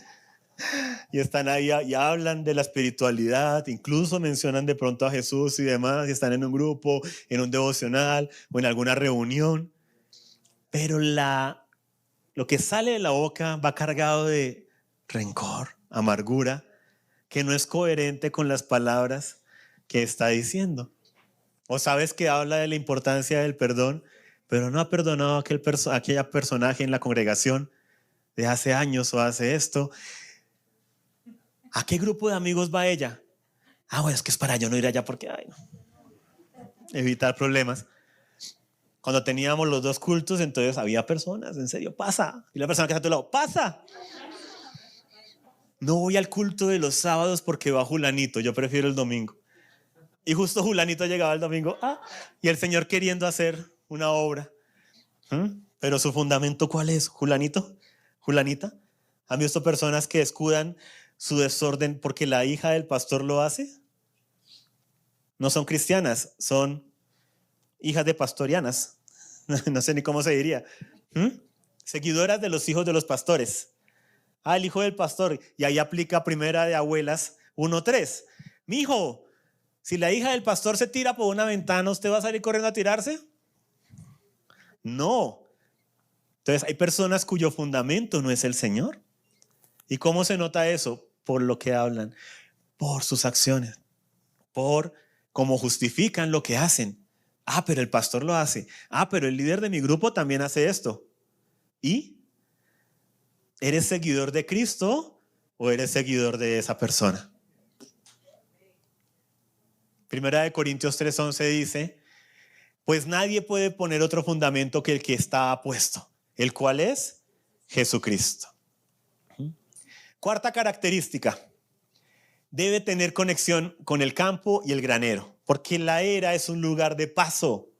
Y están ahí y hablan de la espiritualidad, incluso mencionan de pronto a Jesús y demás, y están en un grupo, en un devocional o en alguna reunión. Pero lo que sale de la boca va cargado de rencor, amargura, que no es coherente con las palabras que está diciendo. O sabes que habla de la importancia del perdón, pero no ha perdonado a aquella personaje en la congregación de hace años o hace esto. ¿A qué grupo de amigos va ella? Bueno, es que es para yo no ir allá porque, no. Evitar problemas. Cuando teníamos los dos cultos, entonces había personas, en serio, pasa. Y la persona que está a tu lado, pasa. No voy al culto de los sábados porque va Julanito, yo prefiero el domingo. Y justo Julanito llegaba el domingo, y el Señor queriendo hacer una obra. Pero su fundamento, ¿cuál es? ¿Julanito? ¿Julanita? ¿Han visto personas que escudan su desorden porque la hija del pastor lo hace? No son cristianas, son hijas de pastorianas. No sé ni cómo se diría. Seguidoras de los hijos de los pastores. El hijo del pastor. Y ahí aplica Primera de Abuelas 1:3. Mijo, si la hija del pastor se tira por una ventana, ¿usted va a salir corriendo a tirarse? No. Entonces hay personas cuyo fundamento no es el Señor. ¿Y cómo se nota eso? Por lo que hablan, por sus acciones, por cómo justifican lo que hacen. Pero el pastor lo hace. Pero el líder de mi grupo también hace esto. ¿Y? ¿Eres seguidor de Cristo o eres seguidor de esa persona? Primera de Corintios 3:11 dice, pues nadie puede poner otro fundamento que el que está puesto, el cual es Jesucristo. Cuarta característica, debe tener conexión con el campo y el granero, porque la era es un lugar de paso.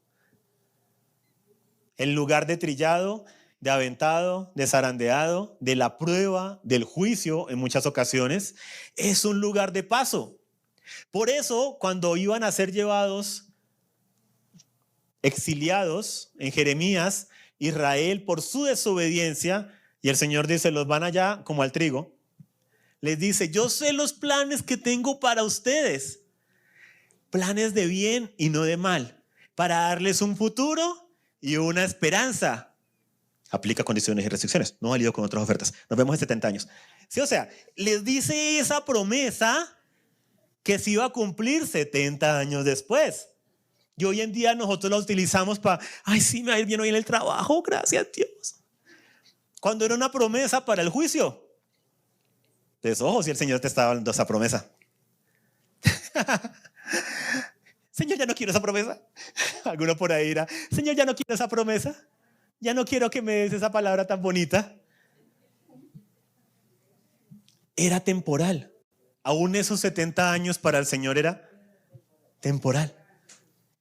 El lugar de trillado, de aventado, de zarandeado, de la prueba, del juicio en muchas ocasiones, es un lugar de paso. Por eso, cuando iban a ser llevados, exiliados en Jeremías, Israel, por su desobediencia, y el Señor dice, los van allá como al trigo, les dice, yo sé los planes que tengo para ustedes, planes de bien y no de mal, para darles un futuro y una esperanza. Aplica condiciones y restricciones. No válido con otras ofertas. Nos vemos en 70 años. Sí, o sea, les dice esa promesa que se iba a cumplir 70 años después. Y hoy en día nosotros la utilizamos para, ay, sí, me va a ir bien hoy en el trabajo, gracias Dios. Cuando era una promesa para el juicio. Entonces, ojo, si el Señor te estaba dando esa promesa. Señor, ya no quiero esa promesa. Alguno por ahí dirá, Señor, ya no quiero esa promesa. Ya no quiero que me des esa palabra tan bonita. Era temporal. Aún esos 70 años para el Señor era temporal.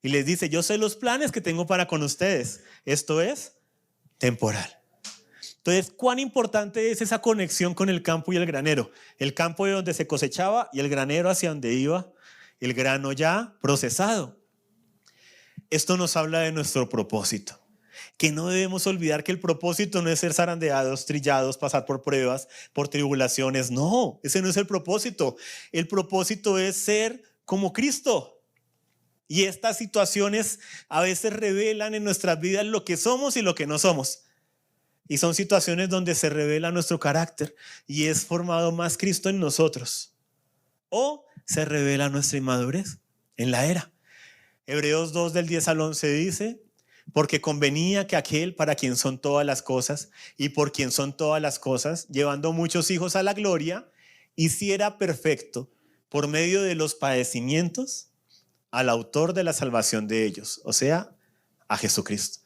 Y les dice, yo sé los planes que tengo para con ustedes. Esto es temporal. Entonces, ¿cuán importante es esa conexión con el campo y el granero? El campo de donde se cosechaba y el granero hacia donde iba el grano ya procesado. Esto nos habla de nuestro propósito. Que no debemos olvidar que el propósito no es ser zarandeados, trillados, pasar por pruebas, por tribulaciones. No, ese no es el propósito. El propósito es ser como Cristo. Y estas situaciones a veces revelan en nuestras vidas lo que somos y lo que no somos. Y son situaciones donde se revela nuestro carácter y es formado más Cristo en nosotros. O se revela nuestra inmadurez en la era. Hebreos 2 del 10 al 11 dice, porque convenía que aquel para quien son todas las cosas y por quien son todas las cosas, llevando muchos hijos a la gloria, hiciera perfecto por medio de los padecimientos al autor de la salvación de ellos, o sea, a Jesucristo.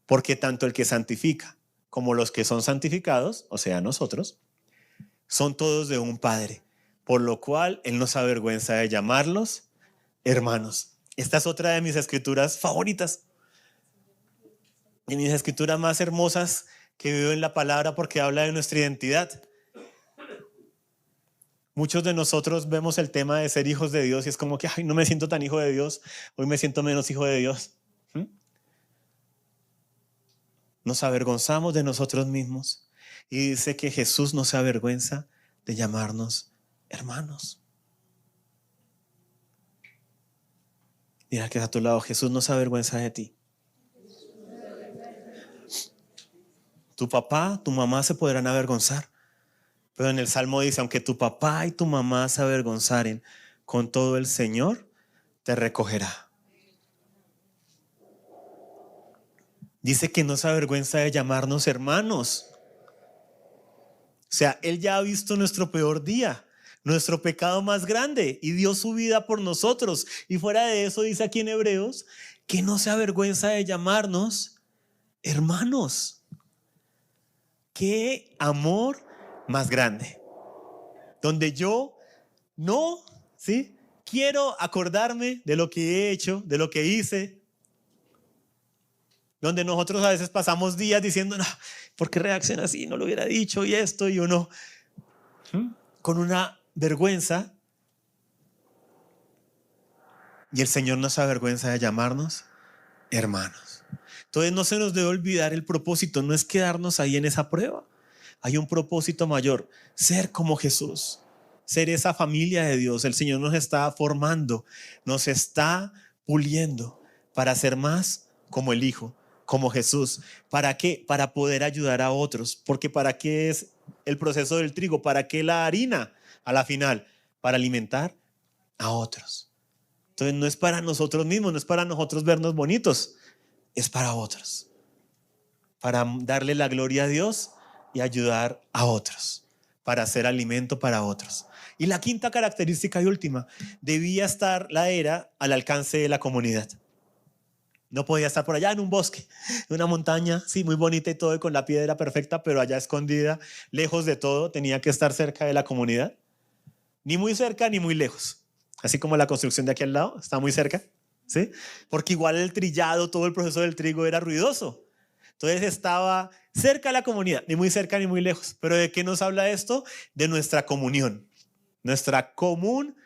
Porque tanto el que santifica como los que son santificados, o sea, nosotros, son todos de un Padre, por lo cual Él no se avergüenza de llamarlos hermanos. Esta es otra de mis escrituras favoritas, de mis escrituras más hermosas que veo en la palabra porque habla de nuestra identidad. Muchos de nosotros vemos el tema de ser hijos de Dios y es como que, ay, no me siento tan hijo de Dios, hoy me siento menos hijo de Dios. Nos avergonzamos de nosotros mismos y dice que Jesús no se avergüenza de llamarnos hermanos. Mira que a tu lado, Jesús no se avergüenza de ti. Tu papá, tu mamá se podrán avergonzar, pero en el Salmo dice, aunque tu papá y tu mamá se avergonzaren, con todo el Señor te recogerá. Dice que no se avergüenza de llamarnos hermanos. O sea, Él ya ha visto nuestro peor día, nuestro pecado más grande y dio su vida por nosotros. Y fuera de eso dice aquí en Hebreos que no se avergüenza de llamarnos hermanos. ¡Qué amor más grande! Donde yo no, ¿sí? Quiero acordarme de lo que he hecho, de lo que hice. Donde nosotros a veces pasamos días diciendo, no, ¿por qué reacciona así? No lo hubiera dicho y esto y uno con una vergüenza. Y el Señor no se avergüenza de llamarnos hermanos. Entonces no se nos debe olvidar el propósito, no es quedarnos ahí en esa prueba. Hay un propósito mayor, ser como Jesús, ser esa familia de Dios. El Señor nos está formando, nos está puliendo para ser más como el Hijo, como Jesús. ¿Para qué? Para poder ayudar a otros. Porque ¿para qué es el proceso del trigo? ¿Para qué la harina a la final? Para alimentar a otros. Entonces no es para nosotros mismos, no es para nosotros vernos bonitos, es para otros. Para darle la gloria a Dios y ayudar a otros, para hacer alimento para otros. Y la quinta característica y última, debía estar la era al alcance de la comunidad. No podía estar por allá en un bosque, en una montaña, sí, muy bonita y todo, y con la piedra perfecta, pero allá escondida, lejos de todo, tenía que estar cerca de la comunidad. Ni muy cerca ni muy lejos. Así como la construcción de aquí al lado, está muy cerca, ¿sí? Porque igual el trillado, todo el proceso del trigo era ruidoso. Entonces estaba cerca de la comunidad, ni muy cerca ni muy lejos. ¿Pero de qué nos habla esto? De nuestra comunión, nuestra común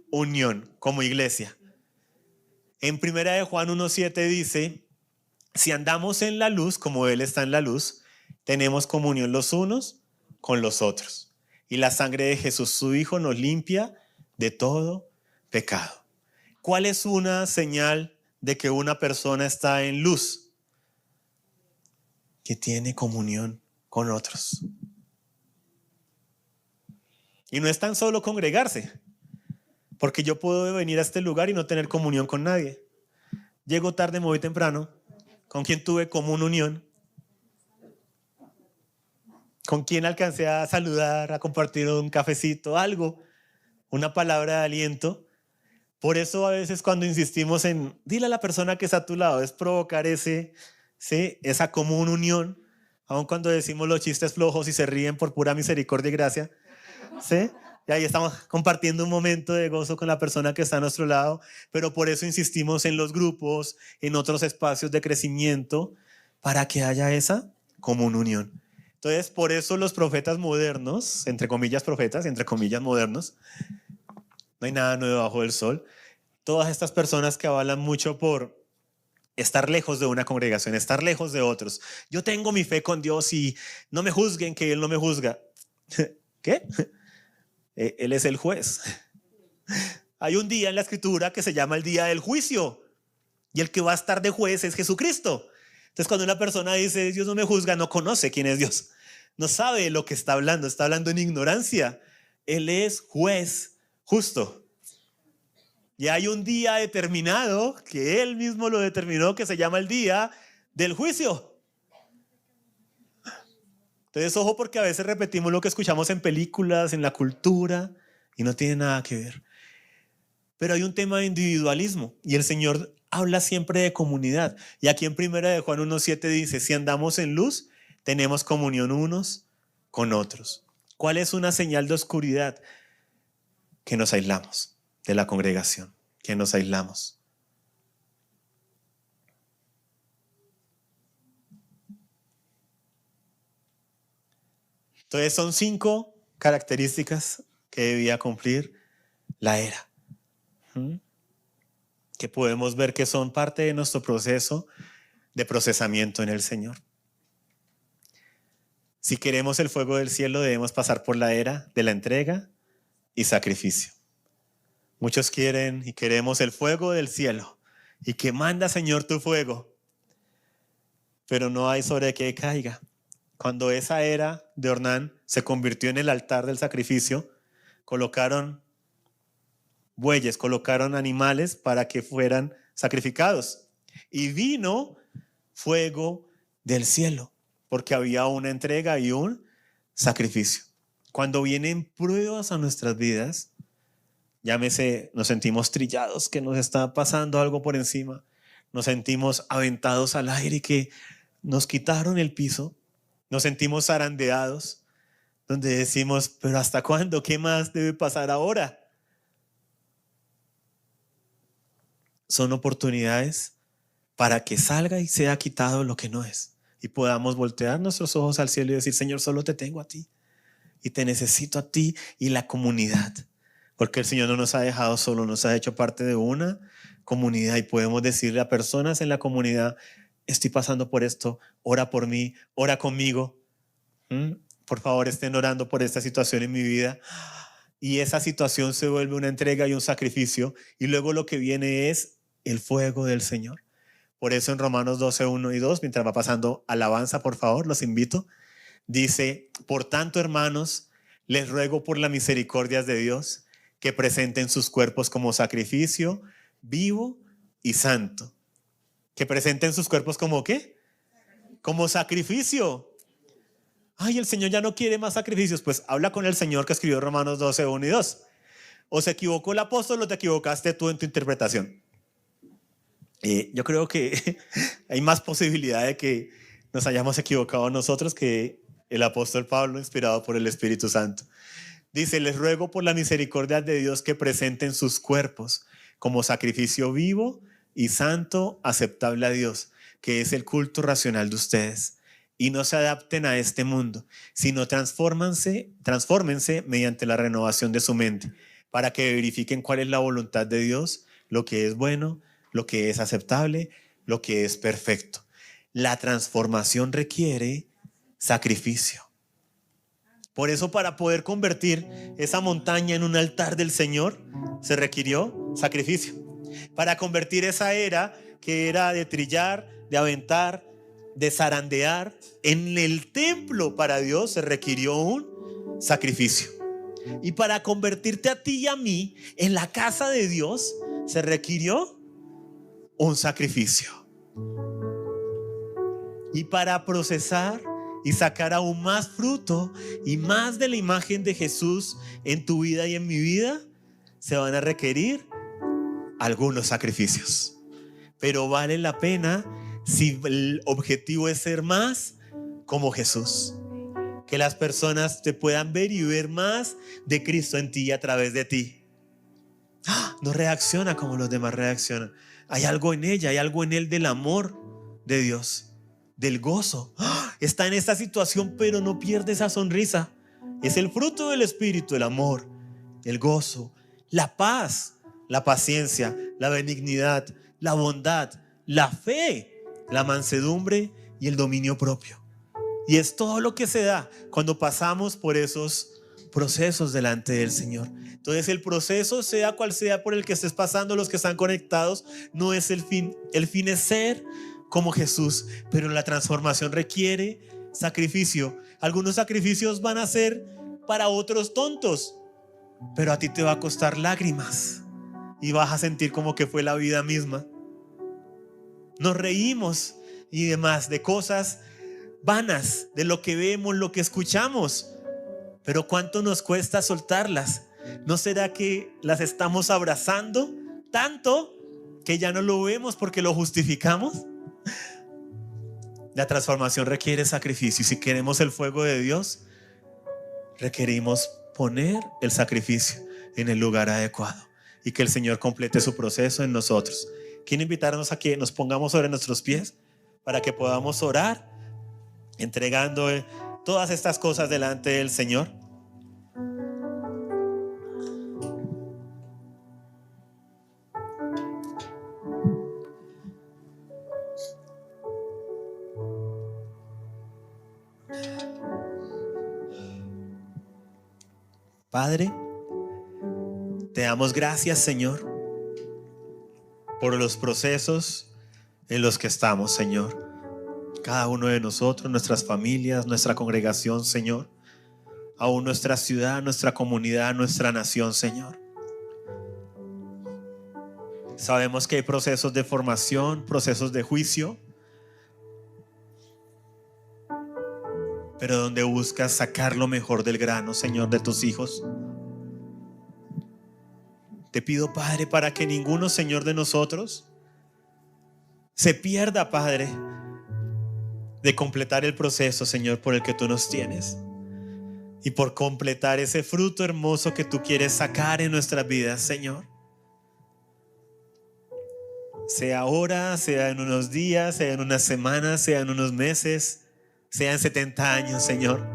unión como iglesia. En 1 de Juan 1:7 dice, si andamos en la luz, como Él está en la luz, tenemos comunión los unos con los otros. Y la sangre de Jesús, su Hijo, nos limpia de todo pecado. ¿Cuál es una señal de que una persona está en luz? que tiene comunión con otros. Y no es tan solo congregarse, porque yo puedo venir a este lugar y no tener comunión con nadie. Llego tarde, me voy temprano. ¿Con quién tuve común unión? ¿Con quién alcancé a saludar, a compartir un cafecito, algo, una palabra de aliento? Por eso a veces cuando insistimos en dile a la persona que está a tu lado, es provocar esa común unión, aun cuando decimos los chistes flojos y se ríen por pura misericordia y gracia, ¿sí? Y ahí estamos compartiendo un momento de gozo con la persona que está a nuestro lado, pero por eso insistimos en los grupos, en otros espacios de crecimiento, para que haya esa común unión. Entonces, por eso los profetas modernos, entre comillas profetas, entre comillas modernos, no hay nada nuevo bajo el sol. Todas estas personas que avalan mucho por estar lejos de una congregación, estar lejos de otros. Yo tengo mi fe con Dios y no me juzguen que Él no me juzga. ¿Qué? Él es el juez. Hay un día en la escritura que se llama el día del juicio y el que va a estar de juez es Jesucristo. Entonces cuando una persona dice Dios no me juzga, no conoce quién es Dios, no sabe lo que está hablando en ignorancia. Él es juez justo. Y hay un día determinado, que Él mismo lo determinó, que se llama el día del juicio. Entonces, ojo, porque a veces repetimos lo que escuchamos en películas, en la cultura, y no tiene nada que ver. Pero hay un tema de individualismo, y el Señor habla siempre de comunidad. Y aquí en 1 de Juan 1:7 dice, si andamos en luz, tenemos comunión unos con otros. ¿Cuál es una señal de oscuridad? Que nos aislamos de la congregación, que nos aislamos. Entonces son 5 características que debía cumplir la era, que podemos ver que son parte de nuestro proceso de procesamiento en el Señor. Si queremos el fuego del cielo, debemos pasar por la era de la entrega y sacrificio. Muchos quieren y queremos el fuego del cielo y que manda, Señor, tu fuego, pero no hay sobre qué caiga. Cuando esa era de Ornán se convirtió en el altar del sacrificio, colocaron bueyes, colocaron animales para que fueran sacrificados. Y vino fuego del cielo, porque había una entrega y un sacrificio. Cuando vienen pruebas a nuestras vidas, llámese, nos sentimos trillados, que nos está pasando algo por encima, nos sentimos aventados al aire y que nos quitaron el piso, nos sentimos zarandeados, donde decimos, pero ¿hasta cuándo? ¿Qué más debe pasar ahora? Son oportunidades para que salga y sea quitado lo que no es. Y podamos voltear nuestros ojos al cielo y decir, Señor, solo te tengo a ti. Y te necesito a ti y la comunidad. Porque el Señor no nos ha dejado solo, nos ha hecho parte de una comunidad. Y podemos decirle a personas en la comunidad, estoy pasando por esto, ora por mí, ora conmigo. Por favor, estén orando por esta situación en mi vida. Y esa situación se vuelve una entrega y un sacrificio. Y luego lo que viene es el fuego del Señor. Por eso en Romanos 12:1 y 2, mientras va pasando alabanza, por favor, los invito. Dice, por tanto, hermanos, les ruego por las misericordias de Dios que presenten sus cuerpos como sacrificio vivo y santo. Que presenten sus cuerpos como ¿qué? Como sacrificio. Ay, el Señor ya no quiere más sacrificios. Pues habla con el Señor que escribió Romanos 12:1 y 2. ¿O se equivocó el apóstol o te equivocaste tú en tu interpretación? Yo creo que hay más posibilidad de que nos hayamos equivocado nosotros que el apóstol Pablo, inspirado por el Espíritu Santo. Dice, les ruego por la misericordia de Dios que presenten sus cuerpos como sacrificio vivo y santo, aceptable a Dios, que es el culto racional de ustedes. Y no se adapten a este mundo, sino transfórmense mediante la renovación de su mente, para que verifiquen cuál es la voluntad de Dios, lo que es bueno, lo que es aceptable, lo que es perfecto. La transformación requiere sacrificio. Por eso, para poder convertir esa montaña en un altar del Señor, se requirió sacrificio. Para convertir esa era, que era de trillar, de aventar, de zarandear en el templo para Dios se requirió un sacrificio. Y para convertirte a ti y a mí en la casa de Dios se requirió un sacrificio. Y para procesar y sacar aún más fruto y más de la imagen de Jesús en tu vida y en mi vida, se van a requerir algunos sacrificios. Pero vale la pena si el objetivo es ser más como Jesús. Que las personas te puedan ver y ver más de Cristo en ti y a través de ti. No reacciona como los demás reaccionan. Hay algo en ella, hay algo en él del amor de Dios, del gozo. Está en esta situación, pero no pierde esa sonrisa. Es el fruto del Espíritu, el amor, el gozo, la paz, la paciencia, la benignidad, la bondad, la fe, la mansedumbre y el dominio propio. Y es todo lo que se da cuando pasamos por esos procesos delante del Señor. Entonces el proceso, sea cual sea por el que estés pasando, los que están conectados, no es el fin. El fin es ser como Jesús, pero la transformación requiere sacrificio. Algunos sacrificios van a ser para otros tontos, pero a ti te va a costar lágrimas y vas a sentir como que fue la vida misma. Nos reímos y demás de cosas vanas, de lo que vemos, lo que escuchamos, pero ¿cuánto nos cuesta soltarlas? ¿No será que las estamos abrazando tanto que ya no lo vemos porque lo justificamos? La transformación requiere sacrificio, y si queremos el fuego de Dios, requerimos poner el sacrificio en el lugar adecuado y que el Señor complete su proceso en nosotros. Quiero invitarnos a que nos pongamos sobre nuestros pies para que podamos orar entregando todas estas cosas delante del Señor. Padre, te damos gracias, Señor, por los procesos en los que estamos, Señor. Cada uno de nosotros, nuestras familias, nuestra congregación, Señor, aún nuestra ciudad, nuestra comunidad, nuestra nación, Señor. Sabemos que hay procesos de formación, procesos de juicio, pero donde buscas sacar lo mejor del grano, Señor, de tus hijos. Te pido, Padre, para que ninguno, Señor, de nosotros se pierda, Padre, de completar el proceso, Señor, por el que tú nos tienes, y por completar ese fruto hermoso que tú quieres sacar en nuestras vidas, Señor. Sea ahora, sea en unos días, sea en unas semanas, sea en unos meses, sea en 70 años, Señor.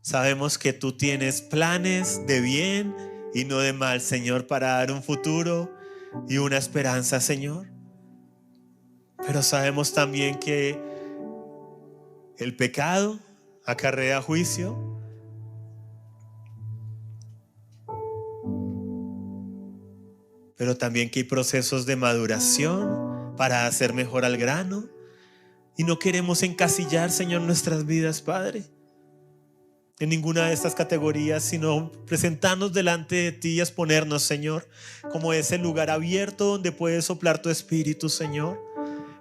Sabemos que tú tienes planes de bien y no de mal, Señor, para dar un futuro y una esperanza, Señor. Pero sabemos también que el pecado acarrea juicio, pero también que hay procesos de maduración para hacer mejor al grano. Y no queremos encasillar, Señor, nuestras vidas, Padre, en ninguna de estas categorías, sino presentarnos delante de ti y exponernos, Señor, como ese lugar abierto donde puedes soplar tu espíritu, Señor.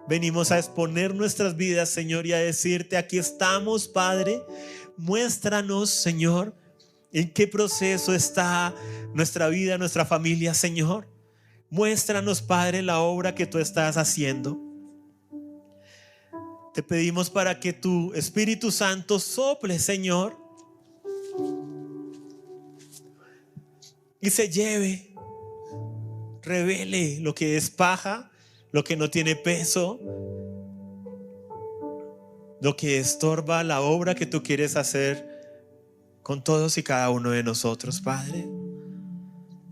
Venimos a exponer nuestras vidas, Señor, y a decirte: aquí estamos, Padre. Muéstranos, Señor, en qué proceso está nuestra vida, nuestra familia, Señor. Muéstranos, Padre, la obra que tú estás haciendo. Te pedimos para que tu Espíritu Santo sople, Señor, y se lleve, revele lo que es paja, lo que no tiene peso, lo que estorba la obra que tú quieres hacer con todos y cada uno de nosotros, Padre.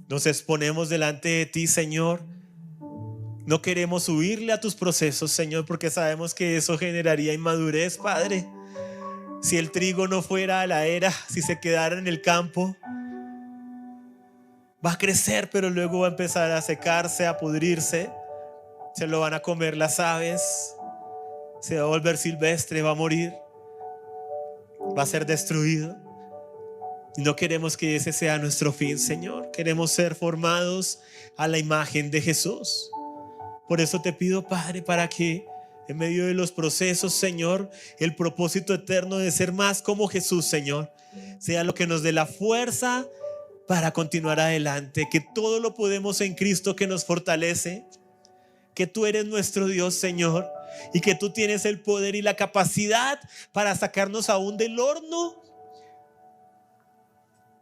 Nos exponemos delante de ti, Señor. No queremos huirle a tus procesos, Señor, porque sabemos que eso generaría inmadurez, Padre. Si el trigo no fuera a la era, si se quedara en el campo, va a crecer, pero luego va a empezar a secarse, a pudrirse. Se lo van a comer las aves. se va a volver silvestre, va a morir, va a ser destruido. Y no queremos que ese sea nuestro fin, Señor. Queremos ser formados a la imagen de Jesús. Por eso te pido, Padre, para que en medio de los procesos, Señor, el propósito eterno de ser más como Jesús, Señor, sea lo que nos dé la fuerza para continuar adelante. Que todo lo podemos en Cristo que nos fortalece. Que tú eres nuestro Dios, Señor, y que tú tienes el poder y la capacidad para sacarnos aún del horno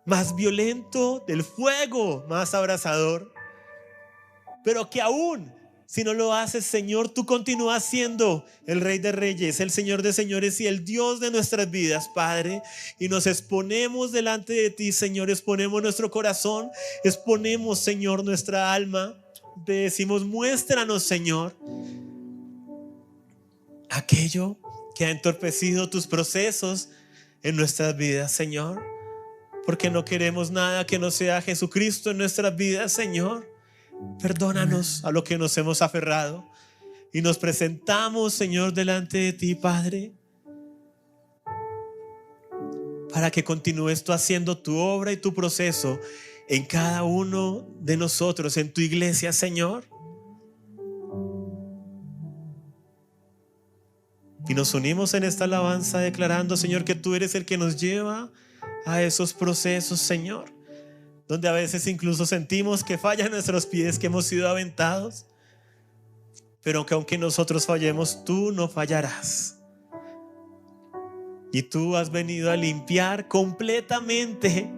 más violento, del fuego más abrasador. Pero que aún si no lo haces, Señor, tú continúas siendo el Rey de Reyes, el Señor de Señores y el Dios de nuestras vidas, Padre. Y nos exponemos delante de ti, Señor, exponemos nuestro corazón, exponemos, Señor, nuestra alma. Te decimos, muéstranos, Señor, aquello que ha entorpecido tus procesos en nuestras vidas, Señor, porque no queremos nada que no sea Jesucristo en nuestras vidas, Señor. Perdónanos a lo que nos hemos aferrado y nos presentamos, Señor, delante de ti, Padre, para que continúes tú haciendo tu obra y tu proceso en cada uno de nosotros, en tu iglesia, Señor. Y nos unimos en esta alabanza declarando, Señor, que tú eres el que nos lleva a esos procesos, Señor, donde a veces incluso sentimos que fallan nuestros pies, que hemos sido aventados, pero que aunque nosotros fallemos, tú no fallarás. Y tú has venido a limpiar completamente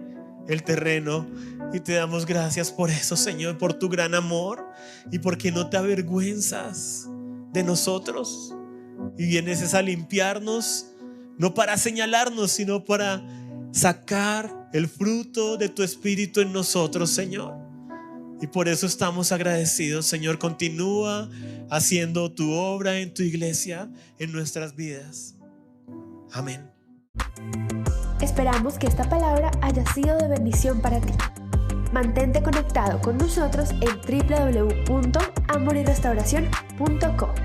el terreno, y te damos gracias por eso, Señor, por tu gran amor y porque no te avergüenzas de nosotros y vienes a limpiarnos, no para señalarnos, sino para sacar el fruto de tu Espíritu en nosotros, Señor. Y por eso estamos agradecidos, Señor. Continúa haciendo tu obra en tu iglesia, en nuestras vidas. Amén. Esperamos que esta palabra haya sido de bendición para ti. Mantente conectado con nosotros en www.amoryrestauracion.com.